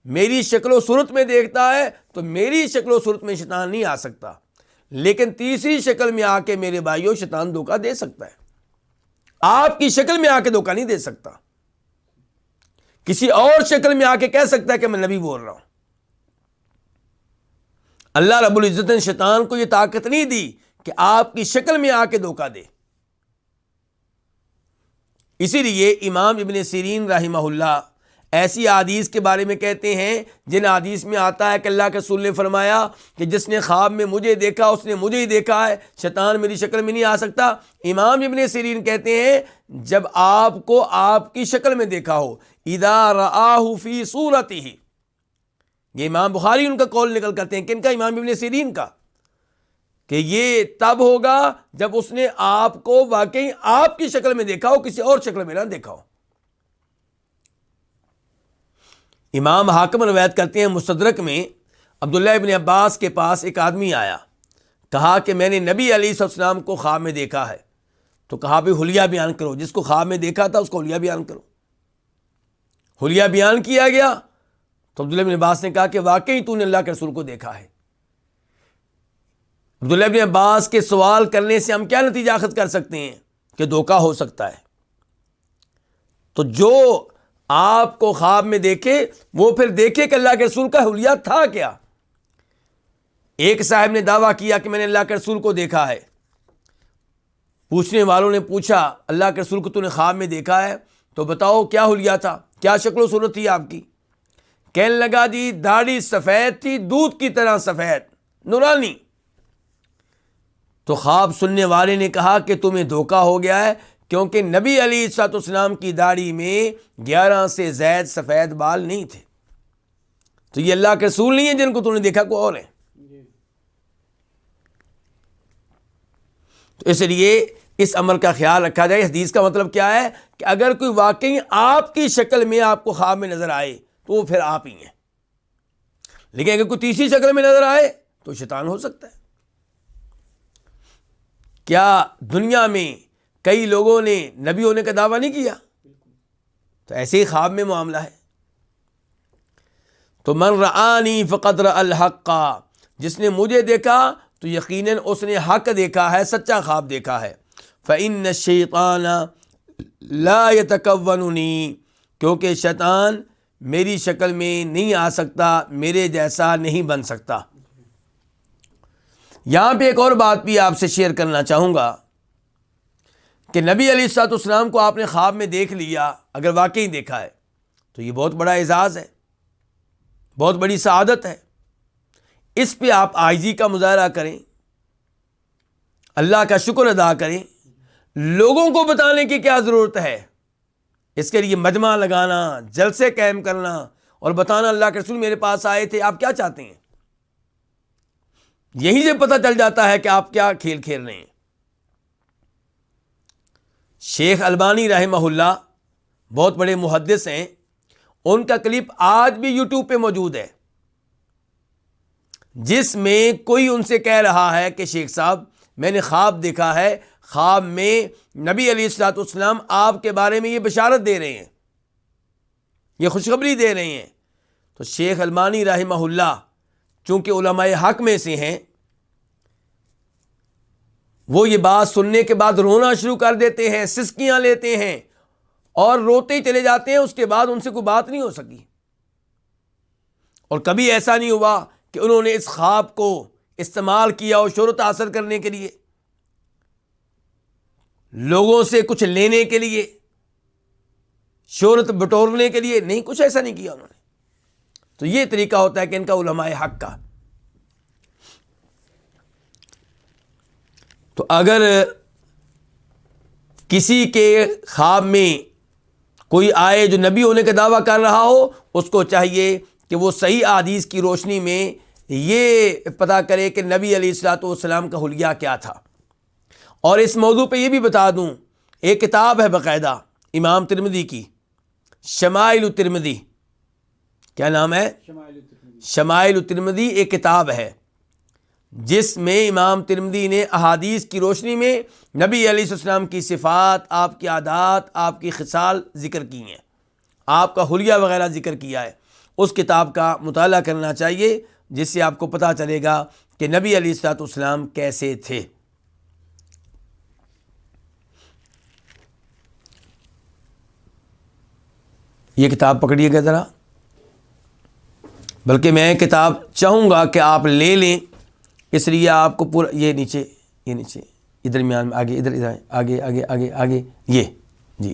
میری شکل و صورت میں دیکھتا ہے، تو میری شکل و صورت میں شیطان نہیں آ سکتا، لیکن تیسری شکل میں آ کے میرے بھائیوں شیطان دھوکہ دے سکتا ہے۔ آپ کی شکل میں آ کے دھوکہ نہیں دے سکتا، کسی اور شکل میں آ کے کہہ سکتا ہے کہ میں نبی بول رہا ہوں۔ اللہ رب العزت نے شیطان کو یہ طاقت نہیں دی کہ آپ کی شکل میں آ کے دھوکہ دے۔ اسی لیے امام ابن سیرین رحمہ اللہ ایسی احادیث کے بارے میں کہتے ہیں جن احادیث میں آتا ہے کہ اللہ کے رسول نے فرمایا کہ جس نے خواب میں مجھے دیکھا اس نے مجھے ہی دیکھا ہے، شیطان میری شکل میں نہیں آ سکتا۔ امام ابن سیرین کہتے ہیں جب آپ کو آپ کی شکل میں دیکھا ہو، اذا رآہ فی صورتہ، یہ امام بخاری ان کا قول نکل کرتے ہیں، کن کا؟ امام ابن سیرین کا، کہ یہ تب ہوگا جب اس نے آپ کو واقعی آپ کی شکل میں دیکھا ہو، کسی اور شکل میں نہ دیکھا ہو۔ امام حاکم روایت کرتے ہیں مستدرک میں، عبداللہ ابن عباس کے پاس ایک آدمی آیا، کہا کہ میں نے نبی علیہ السلام کو خواب میں دیکھا ہے، تو کہا بھی حلیہ بیان کرو، جس کو خواب میں دیکھا تھا اس کو حلیہ بیان کرو۔ حلیہ بیان کیا گیا تو عبداللہ ابن عباس نے کہا کہ واقعی تو نے اللہ کے رسول کو دیکھا ہے۔ عبداللہ ابن عباس کے سوال کرنے سے ہم کیا نتیجہ اخذ کر سکتے ہیں؟ کہ دھوکہ ہو سکتا ہے۔ تو جو آپ کو خواب میں دیکھے وہ پھر دیکھے کہ اللہ کے رسول کا حلیہ تھا کیا۔ ایک صاحب نے دعویٰ کیا کہ میں نے اللہ کے رسول کو دیکھا ہے، پوچھنے والوں نے پوچھا اللہ کے رسول کو تو نے خواب میں دیکھا ہے تو بتاؤ کیا حلیہ تھا، کیا شکل و صورت تھی آپ کی؟ کہنے لگا جی داڑھی سفید تھی، دودھ کی طرح سفید، نورانی۔ تو خواب سننے والے نے کہا کہ تمہیں دھوکہ ہو گیا ہے، کیونکہ نبی علیہ السلام کی داڑھی میں 11 سے زائد سفید بال نہیں تھے۔ تو یہ اللہ کے رسول نہیں ہیں جن کو تم نے دیکھا، کوئی اور ہیں۔ تو اس لیے اس امر کا خیال رکھا جائے۔ حدیث کا مطلب کیا ہے کہ اگر کوئی واقعی آپ کی شکل میں آپ کو خواب میں نظر آئے تو وہ پھر آپ ہی ہیں، لیکن اگر کوئی تیسری شکل میں نظر آئے تو شیطان ہو سکتا ہے۔ کیا دنیا میں کئی لوگوں نے نبی ہونے کا دعویٰ نہیں کیا؟ تو ایسے ہی خواب میں معاملہ ہے۔ تو من رآنی فقد رأى الحق، جس نے مجھے دیکھا تو یقیناً اس نے حق دیکھا ہے، سچا خواب دیکھا ہے۔ فإن الشیطان لا يتکوننی، کیونکہ شیطان میری شکل میں نہیں آ سکتا، میرے جیسا نہیں بن سکتا۔ یہاں پہ ایک اور بات بھی آپ سے شیئر کرنا چاہوں گا کہ نبی علیہ الصلوۃ والسلام کو آپ نے خواب میں دیکھ لیا، اگر واقعی دیکھا ہے تو یہ بہت بڑا اعزاز ہے، بہت بڑی سعادت ہے۔ اس پہ آپ عاجزی کا مظاہرہ کریں، اللہ کا شکر ادا کریں۔ لوگوں کو بتانے کی کیا ضرورت ہے؟ اس کے لیے مجمع لگانا، جلسے قائم کرنا اور بتانا اللہ کے رسول میرے پاس آئے تھے، آپ کیا چاہتے ہیں؟ یہیں سے پتہ چل جاتا ہے کہ آپ کیا کھیل کھیل رہے ہیں۔ شیخ البانی رحمہ اللہ بہت بڑے محدث ہیں، ان کا کلپ آج بھی یوٹیوب پہ موجود ہے، جس میں کوئی ان سے کہہ رہا ہے کہ شیخ صاحب میں نے خواب دیکھا ہے، خواب میں نبی علیہ الصلوۃ والسلام آپ کے بارے میں یہ بشارت دے رہے ہیں، یہ خوشخبری دے رہے ہیں۔ تو شیخ البانی رحمہ اللہ چونکہ علماء حق میں سے ہیں، وہ یہ بات سننے کے بعد رونا شروع کر دیتے ہیں، سسکیاں لیتے ہیں اور روتے ہی چلے جاتے ہیں۔ اس کے بعد ان سے کوئی بات نہیں ہو سکی، اور کبھی ایسا نہیں ہوا کہ انہوں نے اس خواب کو استعمال کیا اور شہرت حاصل کرنے کے لیے، لوگوں سے کچھ لینے کے لیے، شہرت بٹورنے کے لیے، نہیں، کچھ ایسا نہیں کیا انہوں نے۔ تو یہ طریقہ ہوتا ہے کہ ان کا علماء حق کا۔ تو اگر کسی کے خواب میں کوئی آئے جو نبی ہونے کا دعویٰ کر رہا ہو، اس کو چاہیے کہ وہ صحیح احادیث کی روشنی میں یہ پتہ کرے کہ نبی علیہ الصلوۃ والسلام کا حلیہ کیا تھا۔ اور اس موضوع پہ یہ بھی بتا دوں، ایک کتاب ہے باقاعدہ امام ترمذی کی، شمائل الترمذی، کیا نام ہے؟ شمائل الترمذی، ایک کتاب ہے جس میں امام ترمذی نے احادیث کی روشنی میں نبی علیہ السلام کی صفات، آپ کی عادات، آپ کی خصال ذکر کی ہیں، آپ کا حلیہ وغیرہ ذکر کیا ہے۔ اس کتاب کا مطالعہ کرنا چاہیے، جس سے آپ کو پتہ چلے گا کہ نبی علیہ الصلوۃ والسلام کیسے تھے۔ یہ کتاب پکڑیے گا ذرا، بلکہ میں کتاب چاہوں گا کہ آپ لے لیں، اس لیے آپ کو پورا یہ نیچے یہ درمیان میں آگے، ادھر آگے آگے آگے آگے، یہ جی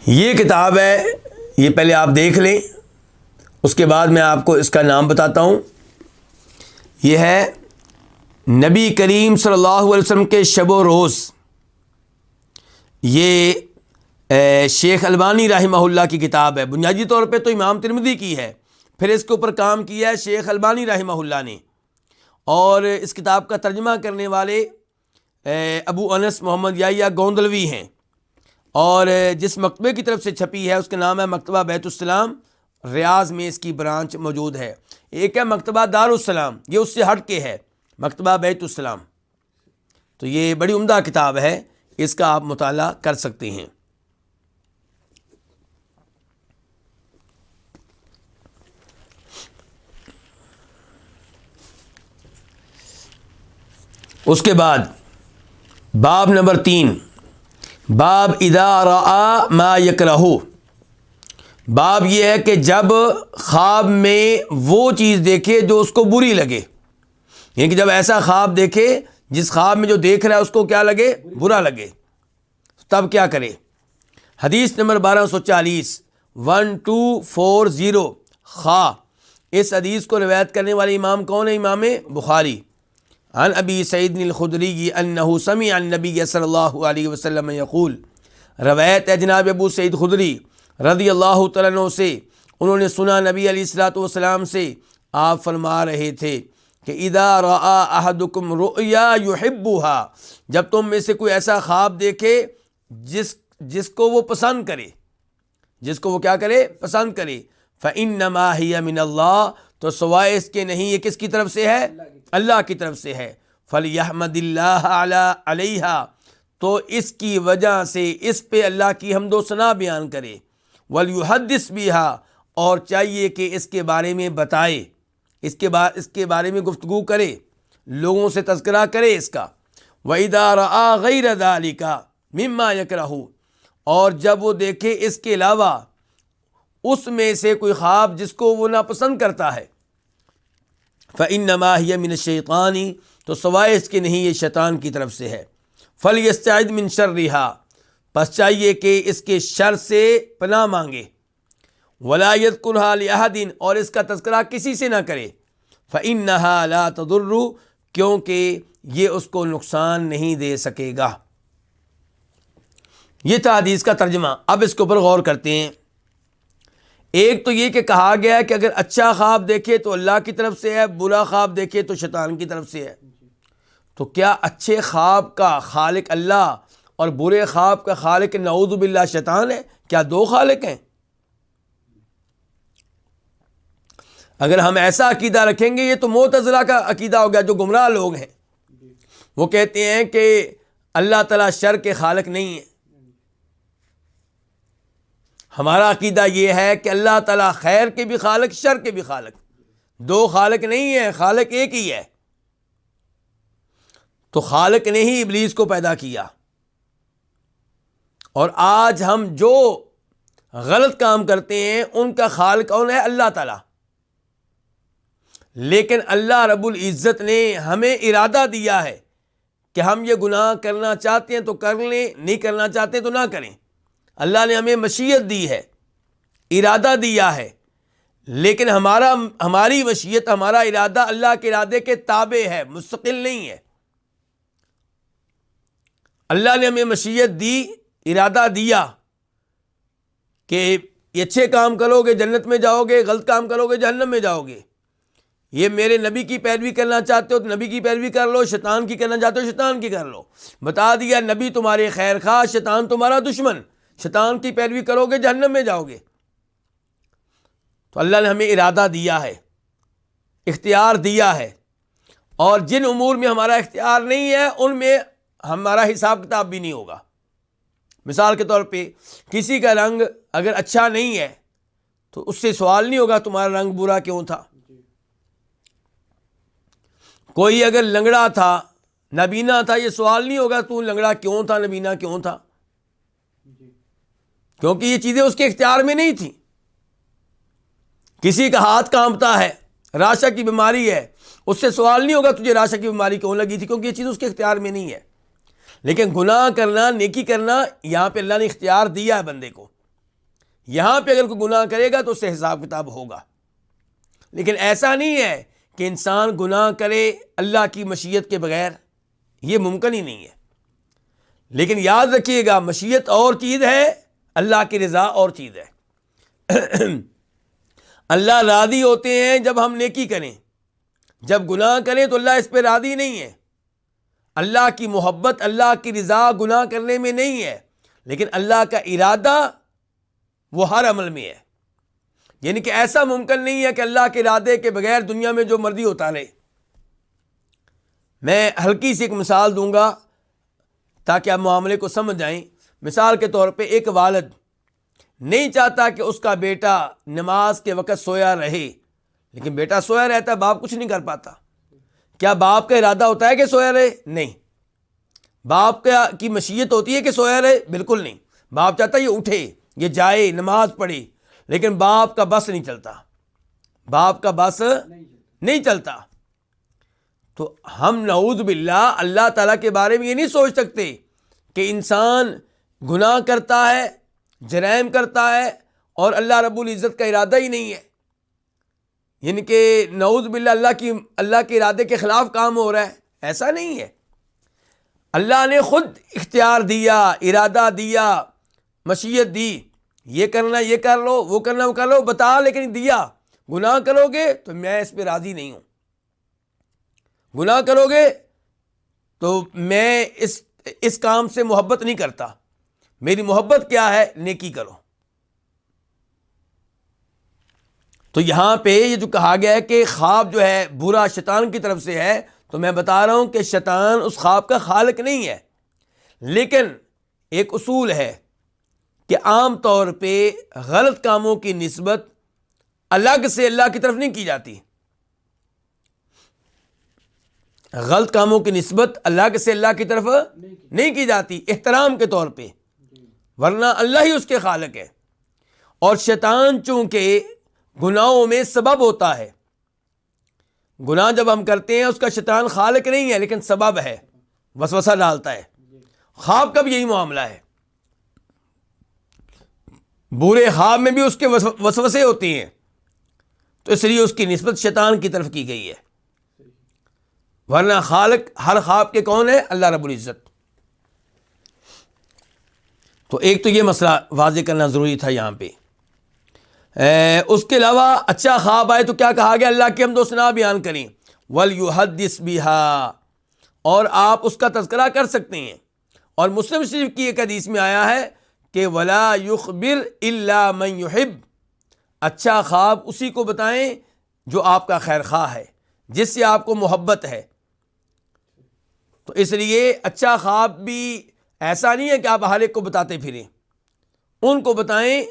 یہ کتاب ہے، یہ پہلے آپ دیکھ لیں، اس کے بعد میں آپ کو اس کا نام بتاتا ہوں۔ یہ ہے نبی کریم صلی اللہ علیہ وسلم کے شب و روز۔ یہ شیخ البانی رحمہ اللہ کی کتاب ہے، بنیادی طور پہ تو امام ترمذی کی ہے، پھر اس کے اوپر کام کیا ہے شیخ البانی رحمہ اللہ نے، اور اس کتاب کا ترجمہ کرنے والے ابو انس محمد یحییٰ گوندلوی ہیں، اور جس مکتبے کی طرف سے چھپی ہے اس کا نام ہے مکتبہ بیت السلام، ریاض میں اس کی برانچ موجود ہے۔ ایک ہے مکتبہ دار السلام، یہ اس سے ہٹ کے ہے مکتبہ بیت السلام۔ تو یہ بڑی عمدہ کتاب ہے، اس کا آپ مطالعہ کر سکتے ہیں۔ اس کے بعد باب نمبر 3، باب اذا رأى ما یکرہ۔ باب یہ ہے کہ جب خواب میں وہ چیز دیکھے جو اس کو بری لگے، یعنی کہ جب ایسا خواب دیکھے جس خواب میں جو دیکھ رہا ہے اس کو کیا لگے؟ برا لگے، تب کیا کرے؟ حدیث نمبر 1240 1240 خا، اس حدیث کو روایت کرنے والے امام کون ہے؟ امام بخاری۔ عن ابی سعید الخدری انہ سمع النبی صلی اللہ علیہ وسلم یقول، روایت ہے جناب ابو سعید خدری رضی اللہ تعالیٰ عنہ سے، انہوں نے سنا نبی علیہ الصلوۃ والسلام سے، آپ فرما رہے تھے کہ اذا رأى احدکم رؤیا یحبها، جب تم میں سے کوئی ایسا خواب دیکھے جس کو وہ پسند کرے، جس کو وہ کیا کرے؟ پسند کرے، فإنما هي من اللہ، تو سوائے اس کے نہیں، یہ کس کی طرف سے ہے؟ اللہ کی طرف سے ہے۔ فلیحمد اللہ علیہا، تو اس کی وجہ سے اس پہ اللہ کی حمد و ثنا بیان کرے، ولیحدث بہا، اور چاہیے کہ اس کے بارے میں بتائے، اس کے بارے میں گفتگو کرے، لوگوں سے تذکرہ کرے اس کا۔ وَإِذَا رَآ غَيْرَ ذَلِكَ مِمَّا يَكْرَهُ، اور جب وہ دیکھے اس کے علاوہ اس میں سے کوئی خواب جس کو وہ ناپسند کرتا ہے، فإنما هي من الشیطان، تو سوائے اس کے نہیں، یہ شیطان کی طرف سے ہے۔ فلیستعذ من شرها، پس چاہیے کہ اس کے شر سے پناہ مانگے۔ ولا یذکرها لأحد، اور اس کا تذکرہ کسی سے نہ کرے۔ فإنها لا تضر، کیونکہ یہ اس کو نقصان نہیں دے سکے گا۔ یہ تھا حدیث کا ترجمہ۔ اب اس کے اوپر غور کرتے ہیں۔ ایک تو یہ کہ کہا گیا ہے کہ اگر اچھا خواب دیکھے تو اللہ کی طرف سے ہے، برا خواب دیکھے تو شیطان کی طرف سے ہے۔ تو کیا اچھے خواب کا خالق اللہ اور برے خواب کا خالق نعوذ باللہ شیطان ہے؟ کیا دو خالق ہیں؟ اگر ہم ایسا عقیدہ رکھیں گے، یہ تو معتزلہ کا عقیدہ ہو گیا، جو گمراہ لوگ ہیں۔ وہ کہتے ہیں کہ اللہ تعالیٰ شر کے خالق نہیں ہے۔ ہمارا عقیدہ یہ ہے کہ اللہ تعالیٰ خیر کے بھی خالق، شر کے بھی خالق، دو خالق نہیں ہے، خالق ایک ہی ہے۔ تو خالق نے ہی ابلیس کو پیدا کیا، اور آج ہم جو غلط کام کرتے ہیں ان کا خالق کون ہے؟ اللہ تعالیٰ۔ لیکن اللہ رب العزت نے ہمیں ارادہ دیا ہے کہ ہم یہ گناہ کرنا چاہتے ہیں تو کر لیں، نہیں کرنا چاہتے تو نہ کریں۔ اللہ نے ہمیں مشیت دی ہے، ارادہ دیا ہے، لیکن ہماری مشیت، ہمارا ارادہ اللہ کے ارادے کے تابع ہے، مستقل نہیں ہے۔ اللہ نے ہمیں مشیت دی، ارادہ دیا کہ یہ اچھے کام کرو گے جنت میں جاؤ گے، غلط کام کرو گے جہنم میں جاؤ گے۔ یہ میرے نبی کی پیروی کرنا چاہتے ہو تو نبی کی پیروی کر لو، شیطان کی کرنا چاہتے ہو شیطان کی کر لو۔ بتا دیا نبی تمہارے خیر خواہ، شیطان تمہارا دشمن، شیطان کی پیروی کرو گے جہنم میں جاؤ گے۔ تو اللہ نے ہمیں ارادہ دیا ہے، اختیار دیا ہے، اور جن امور میں ہمارا اختیار نہیں ہے ان میں ہمارا حساب کتاب بھی نہیں ہوگا۔ مثال کے طور پہ کسی کا رنگ اگر اچھا نہیں ہے تو اس سے سوال نہیں ہوگا تمہارا رنگ برا کیوں تھا۔ کوئی اگر لنگڑا تھا، نابینا تھا، یہ سوال نہیں ہوگا تو لنگڑا کیوں تھا، نابینا کیوں تھا، کیونکہ یہ چیزیں اس کے اختیار میں نہیں تھیں۔ کسی کا ہاتھ کانپتا ہے، راشا کی بیماری ہے، اس سے سوال نہیں ہوگا تجھے راشا کی بیماری کیوں لگی تھی، کیونکہ یہ چیز اس کے اختیار میں نہیں ہے۔ لیکن گناہ کرنا، نیکی کرنا، یہاں پہ اللہ نے اختیار دیا ہے بندے کو۔ یہاں پہ اگر کوئی گناہ کرے گا تو اس سے حساب کتاب ہوگا۔ لیکن ایسا نہیں ہے کہ انسان گناہ کرے اللہ کی مشیت کے بغیر، یہ ممکن ہی نہیں ہے۔ لیکن یاد رکھیے گا، مشیت اور چیز ہے، اللہ کی رضا اور چیز ہے۔ اللہ راضی ہوتے ہیں جب ہم نیکی کریں، جب گناہ کریں تو اللہ اس پہ راضی نہیں ہے۔ اللہ کی محبت، اللہ کی رضا گناہ کرنے میں نہیں ہے، لیکن اللہ کا ارادہ وہ ہر عمل میں ہے۔ یعنی کہ ایسا ممکن نہیں ہے کہ اللہ کے ارادے کے بغیر دنیا میں جو مرضی ہوتا رہے۔ میں ہلکی سی ایک مثال دوں گا تاکہ آپ معاملے کو سمجھ جائیں۔ مثال کے طور پہ ایک والد نہیں چاہتا کہ اس کا بیٹا نماز کے وقت سویا رہے، لیکن بیٹا سویا رہتا ہے، باپ کچھ نہیں کر پاتا۔ کیا باپ کا ارادہ ہوتا ہے کہ سویا رہے؟ نہیں۔ باپ کی مشیت ہوتی ہے کہ سویا رہے؟ بالکل نہیں۔ باپ چاہتا ہے یہ اٹھے، یہ جائے، نماز پڑھے، لیکن باپ کا بس نہیں چلتا، باپ کا بس نہیں چلتا۔ تو ہم نعوذ باللہ اللہ تعالیٰ کے بارے میں یہ نہیں سوچ سکتے کہ انسان گناہ کرتا ہے، جرائم کرتا ہے، اور اللہ رب العزت کا ارادہ ہی نہیں ہے، یعنی کہ نعوذ باللہ اللہ کے ارادے کے خلاف کام ہو رہا ہے۔ ایسا نہیں ہے۔ اللہ نے خود اختیار دیا، ارادہ دیا، مشیت دی، یہ کرنا یہ کر لو، وہ کرنا وہ کر لو، بتا لیکن دیا۔ گناہ کرو گے تو میں اس پہ راضی نہیں ہوں، گناہ کرو گے تو میں اس کام سے محبت نہیں کرتا۔ میری محبت کیا ہے؟ نیکی کرو۔ تو یہاں پہ یہ جو کہا گیا ہے کہ خواب جو ہے برا شیطان کی طرف سے ہے، تو میں بتا رہا ہوں کہ شیطان اس خواب کا خالق نہیں ہے۔ لیکن ایک اصول ہے کہ عام طور پہ غلط کاموں کی نسبت الگ سے اللہ کی طرف نہیں کی جاتی۔ غلط کاموں کی نسبت الگ سے اللہ کی طرف نہیں کی جاتی، احترام کے طور پہ۔ ورنہ اللہ ہی اس کے خالق ہے. اور شیطان چونکہ گناہوں میں سبب ہوتا ہے، گناہ جب ہم کرتے ہیں اس کا شیطان خالق نہیں ہے لیکن سبب ہے، وسوسہ ڈالتا ہے. خواب کا بھی یہی معاملہ ہے، برے خواب میں بھی اس کے وسوسے ہوتے ہیں، تو اس لیے اس کی نسبت شیطان کی طرف کی گئی ہے. ورنہ خالق ہر خواب کے کون ہے؟ اللہ رب العزت. تو ایک تو یہ مسئلہ واضح کرنا ضروری تھا یہاں پہ. اس کے علاوہ اچھا خواب آئے تو کیا کہا گیا؟ اللہ کی حمد و ثنا بیان کریں. وَلْيُحَدِّثْ بِهَا، اور آپ اس کا تذکرہ کر سکتے ہیں. اور مسلم شریف کی ایک حدیث میں آیا ہے کہ وَلَا يُخْبِرْ إِلَّا مَنْ يُحِبْ، اچھا خواب اسی کو بتائیں جو آپ کا خیر خواہ ہے، جس سے آپ کو محبت ہے. تو اس لیے اچھا خواب بھی ایسا نہیں ہے کہ آپ ہر ایک کو بتاتے پھریں، ان کو بتائیں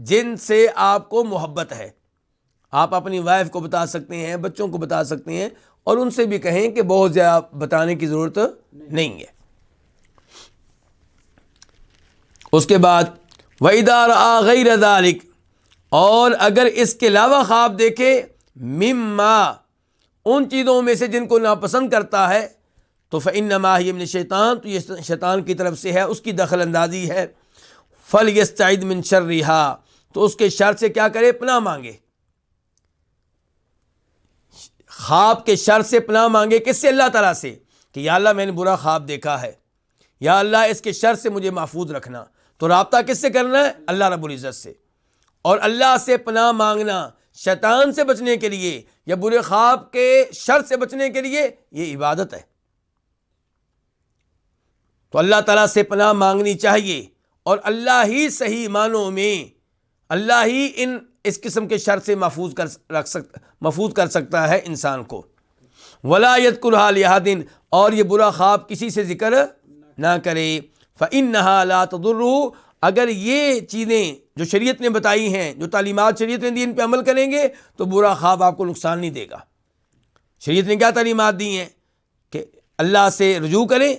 جن سے آپ کو محبت ہے. آپ اپنی وائف کو بتا سکتے ہیں، بچوں کو بتا سکتے ہیں، اور ان سے بھی کہیں کہ بہت زیادہ بتانے کی ضرورت نہیں ہے. اس کے بعد وَإِذَا رَأَىٰ غَيْرَ ذَلِكَ، اور اگر اس کے علاوہ خواب دیکھے، مما، ان چیزوں میں سے جن کو ناپسند کرتا ہے، تو فَإِنَّمَا هِيَ مِنَ الشَّيْطَانِ، تو یہ شیطان کی طرف سے ہے، اس کی دخل اندازی ہے. فَلْيَسْتَعِذْ مِنْ شَرِّهَا، تو اس کے شر سے کیا کرے؟ پناہ مانگے. خواب کے شر سے پناہ مانگے. کس سے؟ اللہ تعالیٰ سے، کہ یا اللہ میں نے برا خواب دیکھا ہے، یا اللہ اس کے شر سے مجھے محفوظ رکھنا. تو رابطہ کس سے کرنا ہے؟ اللہ رب العزت سے. اور اللہ سے پناہ مانگنا شیطان سے بچنے کے لیے یا برے خواب کے شر سے بچنے کے لیے، یہ عبادت ہے. تو اللہ تعالیٰ سے پناہ مانگنی چاہیے، اور اللہ ہی صحیح معنوں میں اللہ ہی اس قسم کے شر سے محفوظ کر سکتا ہے انسان کو. ولا یذکرھا لأحد، اور یہ برا خواب کسی سے ذکر نہ کرے. فإنھا لا تضرہ، اگر یہ چیزیں جو شریعت نے بتائی ہیں، جو تعلیمات شریعت نے دی، ان پہ عمل کریں گے تو برا خواب آپ کو نقصان نہیں دے گا. شریعت نے کیا تعلیمات دی ہیں؟ کہ اللہ سے رجوع کریں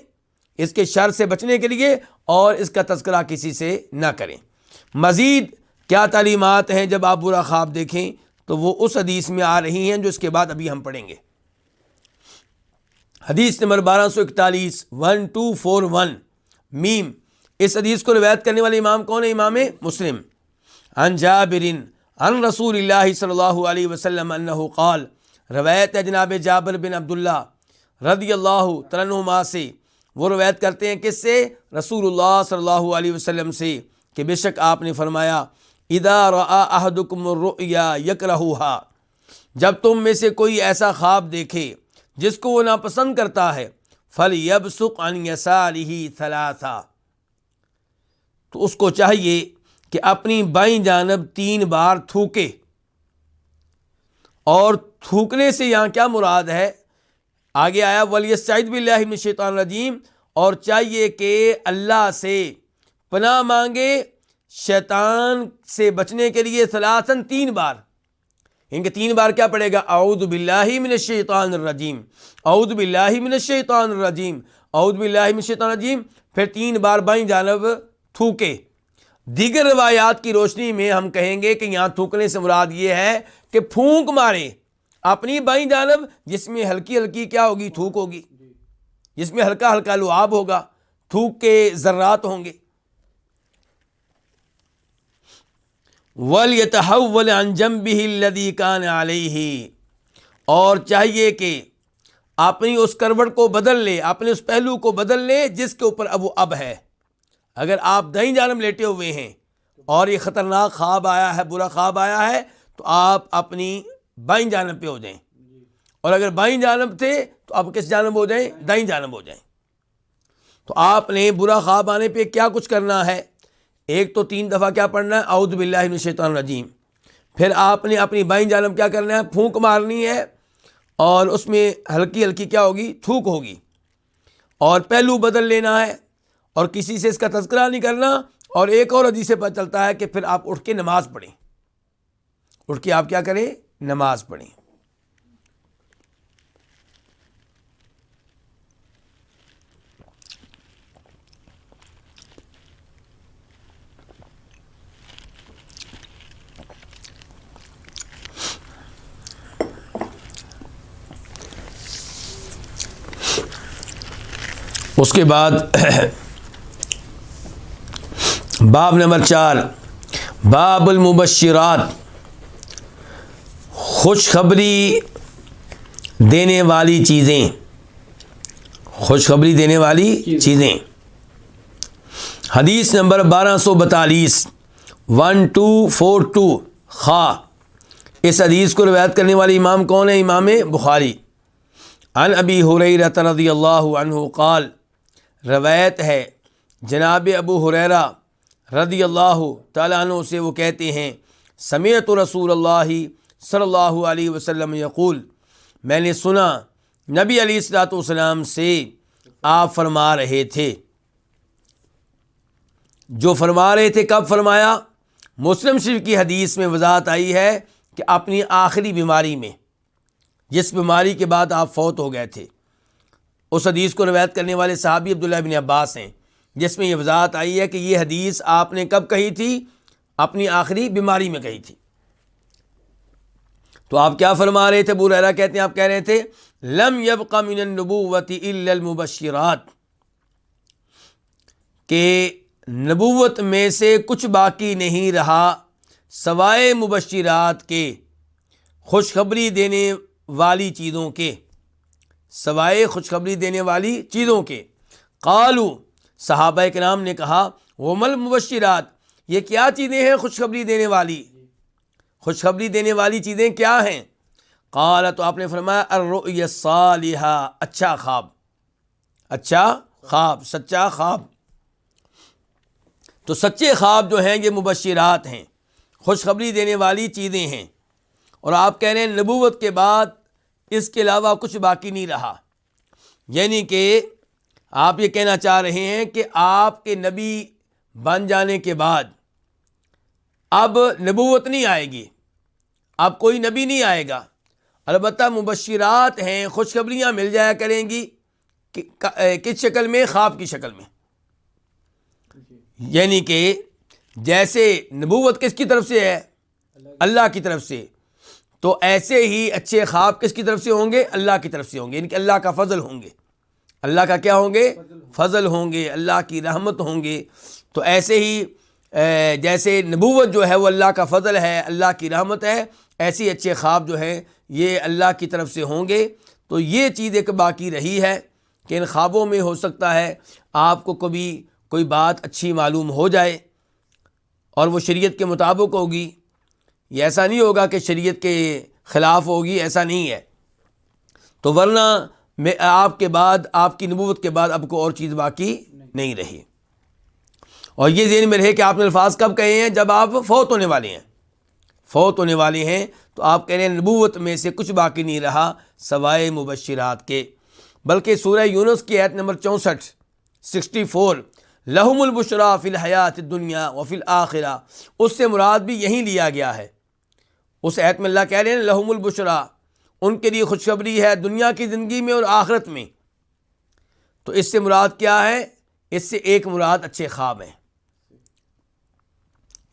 اس کے شر سے بچنے کے لیے، اور اس کا تذکرہ کسی سے نہ کریں. مزید کیا تعلیمات ہیں جب آپ برا خواب دیکھیں؟ تو وہ اس حدیث میں آ رہی ہیں جو اس کے بعد ابھی ہم پڑھیں گے. حدیث نمبر 1241 1241 میم. اس حدیث کو روایت کرنے والے امام کون ہے؟ امام مسلم. عن جابر عن رسول اللہ صلی اللہ علیہ وسلم انہ قال، روایت ہے جناب جابر بن عبداللہ رضی اللہ تعالیٰ عنہما سے. وہ روایت کرتے ہیں کس سے؟ رسول اللہ صلی اللہ علیہ وسلم سے، کہ بے شک آپ نے فرمایا اذا رأى احدکم الرؤیا یکرہھا، جب تم میں سے کوئی ایسا خواب دیکھے جس کو وہ ناپسند کرتا ہے، فلیبصق عن یسارہ ثلاثا، تو اس کو چاہیے کہ اپنی بائیں جانب 3 بار تھوکے. اور تھوکنے سے یہاں کیا مراد ہے؟ آگے آیا وَلْيَسْتَعِذْ بِاللَّهِ مِنَ الشَّيْطَانِ الرَّجِيمِ، اور چاہیے کہ اللہ سے پناہ مانگے شیطان سے بچنے کے لیے 3 بار. ان کے 3 بار کیا پڑے گا؟ اعوذ باللہ من الشیطان الرجیم، اعوذ باللہ من الشیطان الرجیم، اعوذ باللہ من الشیطان الرجیم، پھر 3 بار بائیں جانب تھوکے. دیگر روایات کی روشنی میں ہم کہیں گے کہ یہاں تھوکنے سے مراد یہ ہے کہ پھونک مارے اپنی بائیں جانب، جس میں ہلکی ہلکی کیا ہوگی؟ تھوک ہوگی، جس میں ہلکا ہلکا لعاب ہوگا، تھوک کے ذرات ہوں گے. وَلْيَتَحَوَّلْ عَنْ جَنْبِهِ الَّذِي كَانَ عَلَيْهِ، اور چاہیے کہ اپنی اس کروٹ کو بدل لے، اپنے اس پہلو کو بدل لے جس کے اوپر اب ہے. اگر آپ دائیں جانب لیٹے ہوئے ہیں اور یہ خطرناک خواب آیا ہے، برا خواب آیا ہے، تو آپ اپنی بائیں جانب پہ ہو جائیں. اور اگر بائیں جانب تھے تو آپ کس جانب ہو جائیں؟ دائیں جانب ہو جائیں. تو آپ نے برا خواب آنے پہ کیا کچھ کرنا ہے؟ ایک تو 3 دفعہ کیا پڑھنا ہے؟ اعوذ باللہ من الشیطان الرجیم. پھر آپ نے اپنی بائیں جانب کیا کرنا ہے؟ پھونک مارنی ہے، اور اس میں ہلکی ہلکی کیا ہوگی؟ تھوک ہوگی. اور پہلو بدل لینا ہے، اور کسی سے اس کا تذکرہ نہیں کرنا. اور ایک اور حدیث سے پتہ چلتا ہے کہ پھر آپ اٹھ کے نماز پڑھیں، اٹھ کے آپ کیا کریں؟ نماز پڑھیں. اس کے بعد باب نمبر 4، باب المبشرات، خوشخبری دینے والی چیزیں، خوشخبری دینے والی چیزیں۔ حدیث نمبر 1242، 1242 خا۔ اس حدیث کو روایت کرنے والی امام کون ہے؟ امام بخاری۔ عن ابی ہریرہ رضی اللہ عنہ قال، روایت ہے جناب ابو ہریرہ رضی اللہ تعالیٰ عنہ سے، وہ کہتے ہیں سمعت رسول اللہ صلی اللہ علیہ وسلم یقول، میں نے سنا نبی علیہ الصلوۃ والسلام سے آپ فرما رہے تھے۔ جو فرما رہے تھے کب فرمایا؟ مسلم شریف کی حدیث میں وضاحت آئی ہے کہ اپنی آخری بیماری میں، جس بیماری کے بعد آپ فوت ہو گئے تھے۔ اس حدیث کو روایت کرنے والے صحابی عبداللہ بن عباس ہیں، جس میں یہ وضاحت آئی ہے کہ یہ حدیث آپ نے کب کہی تھی؟ اپنی آخری بیماری میں کہی تھی۔ تو آپ کیا فرما رہے تھے؟ ابو ہریرہ کہتے ہیں آپ کہہ رہے تھے لم یبق من النبوۃ الا المبشرات، کہ نبوت میں سے کچھ باقی نہیں رہا سوائے مبشرات کے، خوشخبری دینے والی چیزوں کے، سوائے خوشخبری دینے والی چیزوں کے۔ قالوا، صحابہ کرام نے کہا ومل مبشرات، یہ کیا چیزیں ہیں خوشخبری دینے والی؟ خوشخبری دینے والی چیزیں کیا ہیں؟ قال، تو آپ نے فرمایا الرؤیا الصالحہ، اچھا خواب، اچھا خواب، سچا خواب۔ تو سچے خواب جو ہیں یہ مبشرات ہیں، خوشخبری دینے والی چیزیں ہیں۔ اور آپ کہہ رہے ہیں نبوت کے بعد اس کے علاوہ کچھ باقی نہیں رہا، یعنی کہ آپ یہ کہنا چاہ رہے ہیں کہ آپ کے نبی بن جانے کے بعد اب نبوت نہیں آئے گی، اب کوئی نبی نہیں آئے گا، البتہ مبشرات ہیں، خوشخبریاں مل جایا کریں گی۔ کس شکل میں؟ خواب کی شکل میں۔ یعنی کہ جیسے نبوت کس کی طرف سے ہے؟ اللہ کی طرف سے، تو ایسے ہی اچھے خواب کس کی طرف سے ہوں گے؟ اللہ کی طرف سے ہوں گے، یعنی کہ اللہ کا فضل ہوں گے۔ اللہ کا کیا ہوں گے؟ فضل ہوں گے، اللہ کی رحمت ہوں گے۔ تو ایسے ہی جیسے نبوت جو ہے وہ اللہ کا فضل ہے، اللہ کی رحمت ہے، ایسے ہی اچھے خواب جو ہیں یہ اللہ کی طرف سے ہوں گے۔ تو یہ چیز ایک باقی رہی ہے کہ ان خوابوں میں ہو سکتا ہے آپ کو کبھی کوئی بات اچھی معلوم ہو جائے اور وہ شریعت کے مطابق ہوگی، یہ ایسا نہیں ہوگا کہ شریعت کے خلاف ہوگی، ایسا نہیں ہے۔ تو ورنہ میں آپ کے بعد، آپ کی نبوت کے بعد اب کوئی اور چیز باقی نہیں رہی۔ اور یہ ذہن میں رہے کہ آپ نے الفاظ کب کہے ہیں؟ جب آپ فوت ہونے والے ہیں، فوت ہونے والے ہیں، تو آپ کہہ رہے ہیں نبوت میں سے کچھ باقی نہیں رہا سوائے مبشرات کے۔ بلکہ سورہ یونس کی آیت نمبر 64 64 لہم البشریٰ فی الحیات الدنیا وفی الآخرہ، اس سے مراد بھی یہیں لیا گیا ہے۔ اس آیت میں اللہ کہہ رہے ہیں لہم البشریٰ، ان کے لیے خوشخبری ہے دنیا کی زندگی میں اور آخرت میں۔ تو اس سے مراد کیا ہے؟ اس سے ایک مراد اچھے خواب ہیں،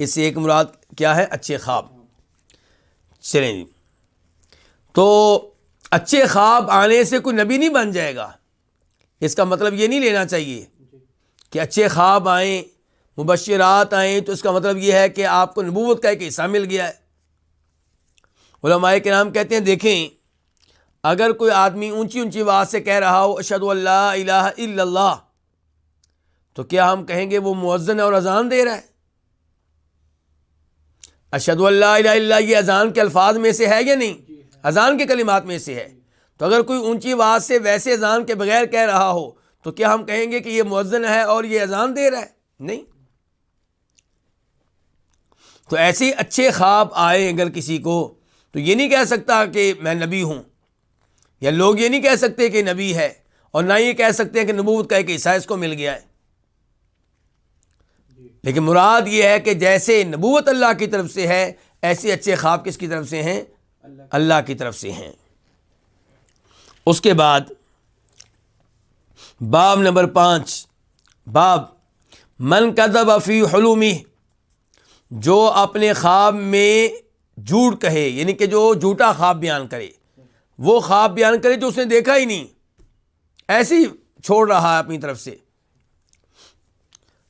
اس سے ایک مراد کیا ہے؟ اچھے خواب۔ چلیں جی، تو اچھے خواب آنے سے کوئی نبی نہیں بن جائے گا، اس کا مطلب یہ نہیں لینا چاہیے کہ اچھے خواب آئیں، مبشرات آئیں تو اس کا مطلب یہ ہے کہ آپ کو نبوت کا ایک حصہ مل گیا ہے۔ علماء کرام کہتے ہیں دیکھیں، اگر کوئی آدمی اونچی اونچی آواز سے کہہ رہا ہو اشہد ان لا الہ الا اللہ، تو کیا ہم کہیں گے وہ مؤذن ہے اور اذان دے رہا ہے؟ اشہد ان لا الہ الا اللہ یہ اذان کے الفاظ میں سے ہے یا نہیں؟ اذان کے کلمات میں سے ہے۔ تو اگر کوئی اونچی آواز سے ویسے اذان کے بغیر کہہ رہا ہو تو کیا ہم کہیں گے کہ یہ مؤذن ہے اور یہ اذان دے رہا ہے؟ نہیں۔ تو ایسے اچھے خواب آئے اگر کسی کو، تو یہ نہیں کہہ سکتا کہ میں نبی ہوں، یا لوگ یہ نہیں کہہ سکتے کہ نبی ہے، اور نہ یہ کہہ سکتے کہ نبوت کا ایک حصہ اس کو مل گیا ہے۔ لیکن مراد یہ ہے کہ جیسے نبوت اللہ کی طرف سے ہے، ایسے اچھے خواب کس کی طرف سے ہیں؟ اللہ کی طرف سے ہیں۔ اس کے بعد باب نمبر 5، باب من کذب فی حلومہ، جو اپنے خواب میں جھوٹ کہے، یعنی کہ جو جھوٹا خواب بیان کرے، وہ خواب بیان کرے جو اس نے دیکھا ہی نہیں، ایسی چھوڑ رہا ہے اپنی طرف سے۔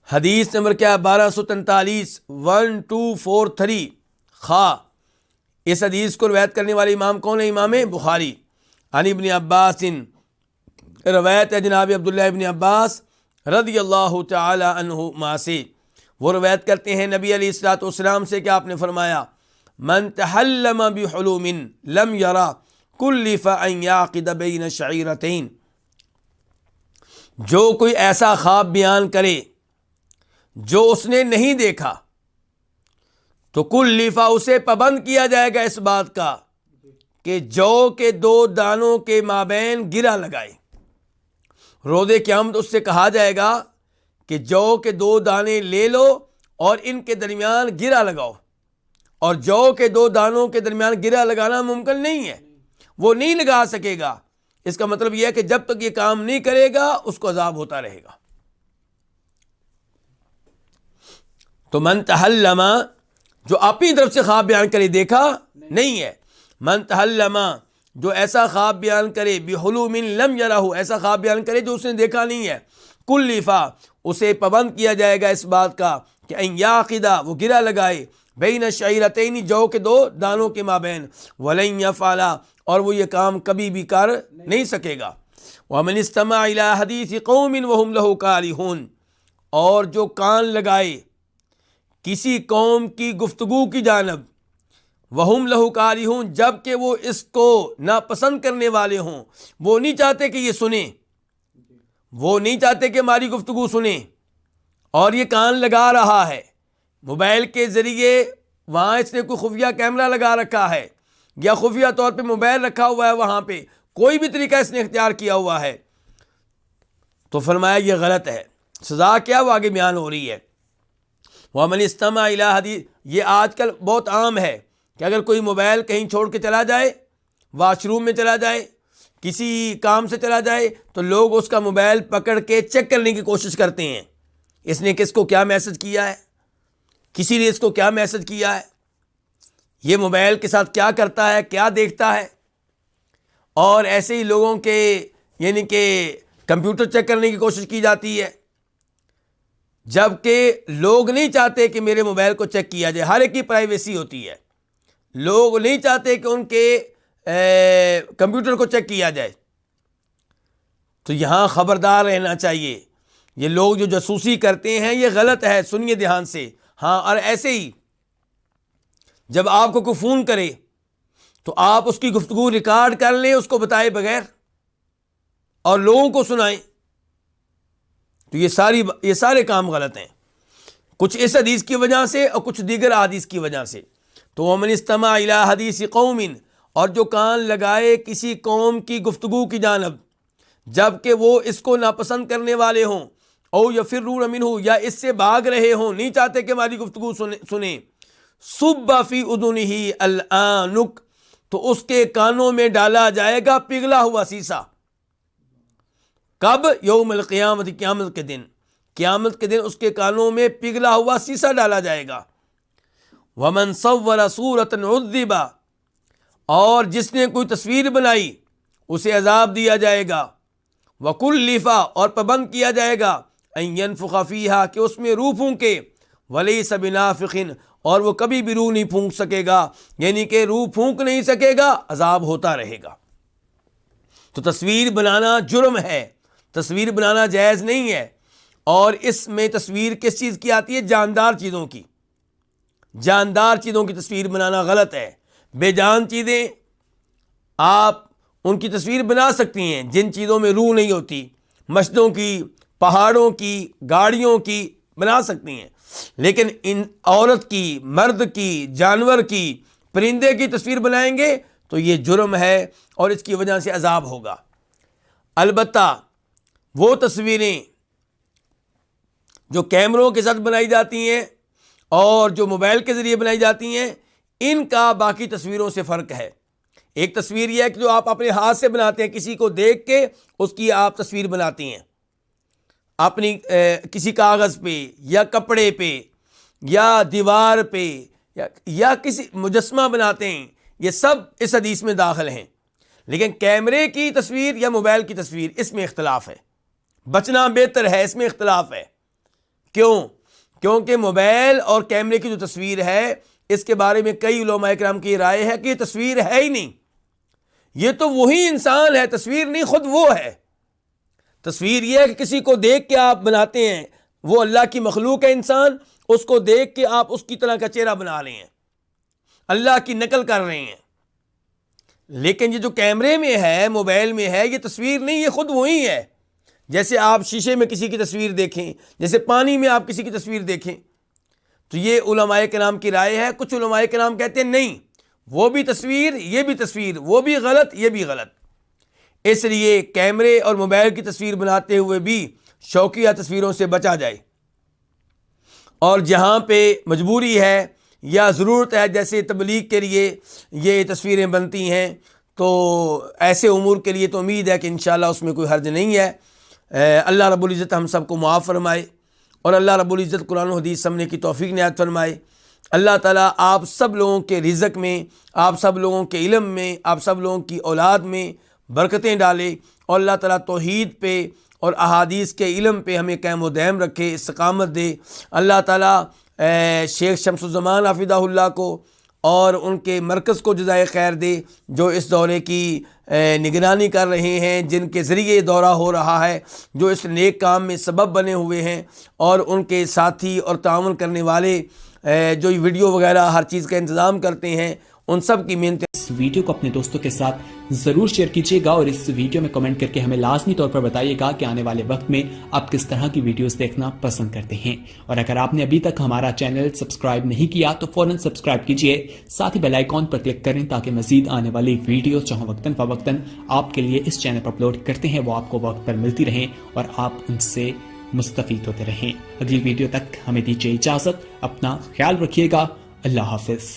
حدیث نمبر کیا 1243 1243 خا۔ اس حدیث کو روایت کرنے والے امام کون ہے؟ امام بخاری۔ عن ابن عباس، روایت ہے جناب عبداللہ ابن عباس رضی اللہ تعالی عنہما سے، وہ روایت کرتے ہیں نبی علیہ الصلوۃ والسلام سے کہ آپ نے فرمایا من تحلم بحلوم لم یرا کلف ان یعقد بین شعیرتین، جو کوئی ایسا خواب بیان کرے جو اس نے نہیں دیکھا تو کلفا، اسے پابند کیا جائے گا اس بات کا کہ جو کے 2 دانوں کے مابین گرہ لگائے۔ روز قیامت اس سے کہا جائے گا کہ جو کے 2 دانے لے لو اور ان کے درمیان گرہ لگاؤ، اور جو کے 2 دانوں کے درمیان گرہ لگانا ممکن نہیں ہے، وہ نہیں لگا سکے گا۔ اس کا مطلب یہ ہے کہ جب تک یہ کام نہیں کرے گا اس کو عذاب ہوتا رہے گا۔ تو من تحلم، جو اپنی طرف سے خواب بیان کرے، دیکھا نہیں ہے، من تحلم، جو ایسا خواب بیان کرے بحلوم لم یرہ، ایسا خواب بیان کرے جو اس نے دیکھا نہیں ہے، کلفا، اسے پابند کیا جائے گا اس بات کا کہ ان یعقدہ، وہ گرہ لگائے، بین شعیرتین، جو کے 2 دانوں کے مابین، ولن یفعل، اور وہ یہ کام کبھی بھی کر نہیں سکے گا۔ ومن استمع الی حدیث قوم وهم له کارہون، اور جو کان لگائے کسی قوم کی گفتگو کی جانب، وہم لہو کارہون، جب کہ وہ اس کو ناپسند کرنے والے ہوں، وہ نہیں چاہتے کہ یہ سنیں، وہ نہیں چاہتے کہ ہماری گفتگو سنیں، اور یہ کان لگا رہا ہے موبائل کے ذریعے، وہاں اس نے کوئی خفیہ کیمرہ لگا رکھا ہے یا خفیہ طور پہ موبائل رکھا ہوا ہے، وہاں پہ کوئی بھی طریقہ اس نے اختیار کیا ہوا ہے، تو فرمایا یہ غلط ہے۔ سزا کیا؟ وہ آگے بیان ہو رہی ہے۔ وَمَنِ اسْتَمَعَ إِلَىٰ حَدِيثٍ، یہ آج کل بہت عام ہے کہ اگر کوئی موبائل کہیں چھوڑ کے چلا جائے، واش روم میں چلا جائے، کسی کام سے چلا جائے، تو لوگ اس کا موبائل پکڑ کے چیک کرنے کی کوشش کرتے ہیں، اس نے کس کو کیا میسج کیا ہے، کسی نے اس کو کیا میسج کیا ہے، یہ موبائل کے ساتھ کیا کرتا ہے، کیا دیکھتا ہے۔ اور ایسے ہی لوگوں کے یعنی کہ کمپیوٹر چیک کرنے کی کوشش کی جاتی ہے، جبکہ لوگ نہیں چاہتے کہ میرے موبائل کو چیک کیا جائے، ہر ایک کی پرائیویسی ہوتی ہے، لوگ نہیں چاہتے کہ ان کے کمپیوٹر کو چیک کیا جائے۔ تو یہاں خبردار رہنا چاہیے، یہ لوگ جو جاسوسی کرتے ہیں یہ غلط ہے، سنیے دھیان سے۔ ہاں، اور ایسے ہی جب آپ کو کوئی فون کرے تو آپ اس کی گفتگو ریکارڈ کر لیں، اس کو بتائے بغیر، اور لوگوں کو سنائیں، تو یہ سارے کام غلط ہیں، کچھ اس حدیث کی وجہ سے اور کچھ دیگر حدیث کی وجہ سے۔ تو ومن استمع الی حدیث قوم، اور جو کان لگائے کسی قوم کی گفتگو کی جانب جب کہ وہ اس کو ناپسند کرنے والے ہوں، او یفرون منہ، یا اس سے بھاگ رہے ہوں، نہیں چاہتے کہ ہماری گفتگو سنیں، صب فی اذنہ العنق، تو اس کے کانوں میں ڈالا جائے گا پگھلا ہوا سیسا۔ کب؟ یوم القیامت، قیامت کے دن، قیامت کے دن اس کے کانوں میں پگھلا ہوا سیسا ڈالا جائے گا۔ ومن صور صورۃ عذب، اور جس نے کوئی تصویر بنائی اسے عذاب دیا جائے گا۔ وکلف، اور پابند کیا جائے گا، ان ینفخ فیہا، کہ اس میں روح پھونکے، ولیس بنافخ، اور وہ کبھی بھی روح نہیں پھونک سکے گا، یعنی کہ روح پھونک نہیں سکے گا، عذاب ہوتا رہے گا۔ تو تصویر بنانا جرم ہے، تصویر بنانا جائز نہیں ہے، اور اس میں تصویر کس چیز کی آتی ہے؟ جاندار چیزوں کی، جاندار چیزوں کی تصویر بنانا غلط ہے۔ بے جان چیزیں آپ ان کی تصویر بنا سکتی ہیں جن چیزوں میں روح نہیں ہوتی، مسجدوں کی، پہاڑوں کی، گاڑیوں کی بنا سکتی ہیں، لیکن ان عورت کی، مرد کی، جانور کی، پرندے کی تصویر بنائیں گے تو یہ جرم ہے اور اس کی وجہ سے عذاب ہوگا۔ البتہ وہ تصویریں جو کیمروں کے ساتھ بنائی جاتی ہیں اور جو موبائل کے ذریعے بنائی جاتی ہیں، ان کا باقی تصویروں سے فرق ہے۔ ایک تصویر یہ ہے کہ جو آپ اپنے ہاتھ سے بناتے ہیں، کسی کو دیکھ کے اس کی آپ تصویر بناتی ہیں اپنی کسی کاغذ پہ یا کپڑے پہ یا دیوار پہ یا کسی مجسمہ بناتے ہیں، یہ سب اس حدیث میں داخل ہیں۔ لیکن کیمرے کی تصویر یا موبائل کی تصویر، اس میں اختلاف ہے، بچنا بہتر ہے، اس میں اختلاف ہے۔ کیوں؟ کیونکہ موبائل اور کیمرے کی جو تصویر ہے اس کے بارے میں کئی علماء کرام کی رائے ہے کہ یہ تصویر ہے ہی نہیں، یہ تو وہی انسان ہے، تصویر نہیں، خود وہ ہے۔ تصویر یہ ہے کہ کسی کو دیکھ کے آپ بناتے ہیں، وہ اللہ کی مخلوق ہے انسان، اس کو دیکھ کے آپ اس کی طرح کا چہرہ بنا رہے ہیں، اللہ کی نقل کر رہے ہیں۔ لیکن یہ جو کیمرے میں ہے، موبائل میں ہے، یہ تصویر نہیں، یہ خود وہی ہے۔ جیسے آپ شیشے میں کسی کی تصویر دیکھیں، جیسے پانی میں آپ کسی کی تصویر دیکھیں، تو یہ علماء کرام کی رائے ہے۔ کچھ علماء کرام کہتے ہیں نہیں، وہ بھی تصویر، یہ بھی تصویر، وہ بھی غلط، یہ بھی غلط۔ اس لیے کیمرے اور موبائل کی تصویر بناتے ہوئے بھی شوقیہ تصویروں سے بچا جائے، اور جہاں پہ مجبوری ہے یا ضرورت ہے، جیسے تبلیغ کے لیے یہ تصویریں بنتی ہیں، تو ایسے امور کے لیے تو امید ہے کہ انشاءاللہ اس میں کوئی حرج نہیں ہے۔ اللہ رب العزت ہم سب کو معاف فرمائے، اور اللہ رب العزت قرآن و حدیث سمجھنے کی توفیق عنایت فرمائے۔ اللہ تعالیٰ آپ سب لوگوں کے رزق میں، آپ سب لوگوں کے علم میں، آپ سب لوگوں کی اولاد میں برکتیں ڈالے، اور اللہ تعالیٰ توحید پہ اور احادیث کے علم پہ ہمیں قائم و دائم رکھے، استقامت دے۔ اللہ تعالیٰ شیخ شمس الزمان حفظہ اللہ کو اور ان کے مرکز کو جزائے خیر دے، جو اس دورے کی نگرانی کر رہے ہیں، جن کے ذریعے یہ دورہ ہو رہا ہے، جو اس نیک کام میں سبب بنے ہوئے ہیں، اور ان کے ساتھی اور تعاون کرنے والے جو ویڈیو وغیرہ ہر چیز کا انتظام کرتے ہیں، ان سب کی محنت۔ اس ویڈیو کو اپنے دوستوں کے ساتھ ضرور شیئر کیجیے گا، اور اس ویڈیو میں کمنٹ کر کے ہمیں لازمی طور پر بتائیے گا کہ آنے والے وقت میں آپ کس طرح کی ویڈیوز دیکھنا پسند کرتے ہیں۔ اور اگر آپ نے ابھی تک ہمارا چینل سبسکرائب نہیں کیا تو فوراً سبسکرائب کیجیے، ساتھ ہی بیل آئیکن پر کلک کریں تاکہ مزید آنے والی ویڈیوز جو وقتاً فوقتاً آپ کے لیے اس چینل پر اپلوڈ کرتے ہیں وہ آپ کو وقت پر ملتی رہیں اور آپ ان سے مستفید ہوتے رہیں۔ اگلی ویڈیو تک ہمیں دیجیے اجازت، اپنا خیال رکھیے گا، اللہ حافظ۔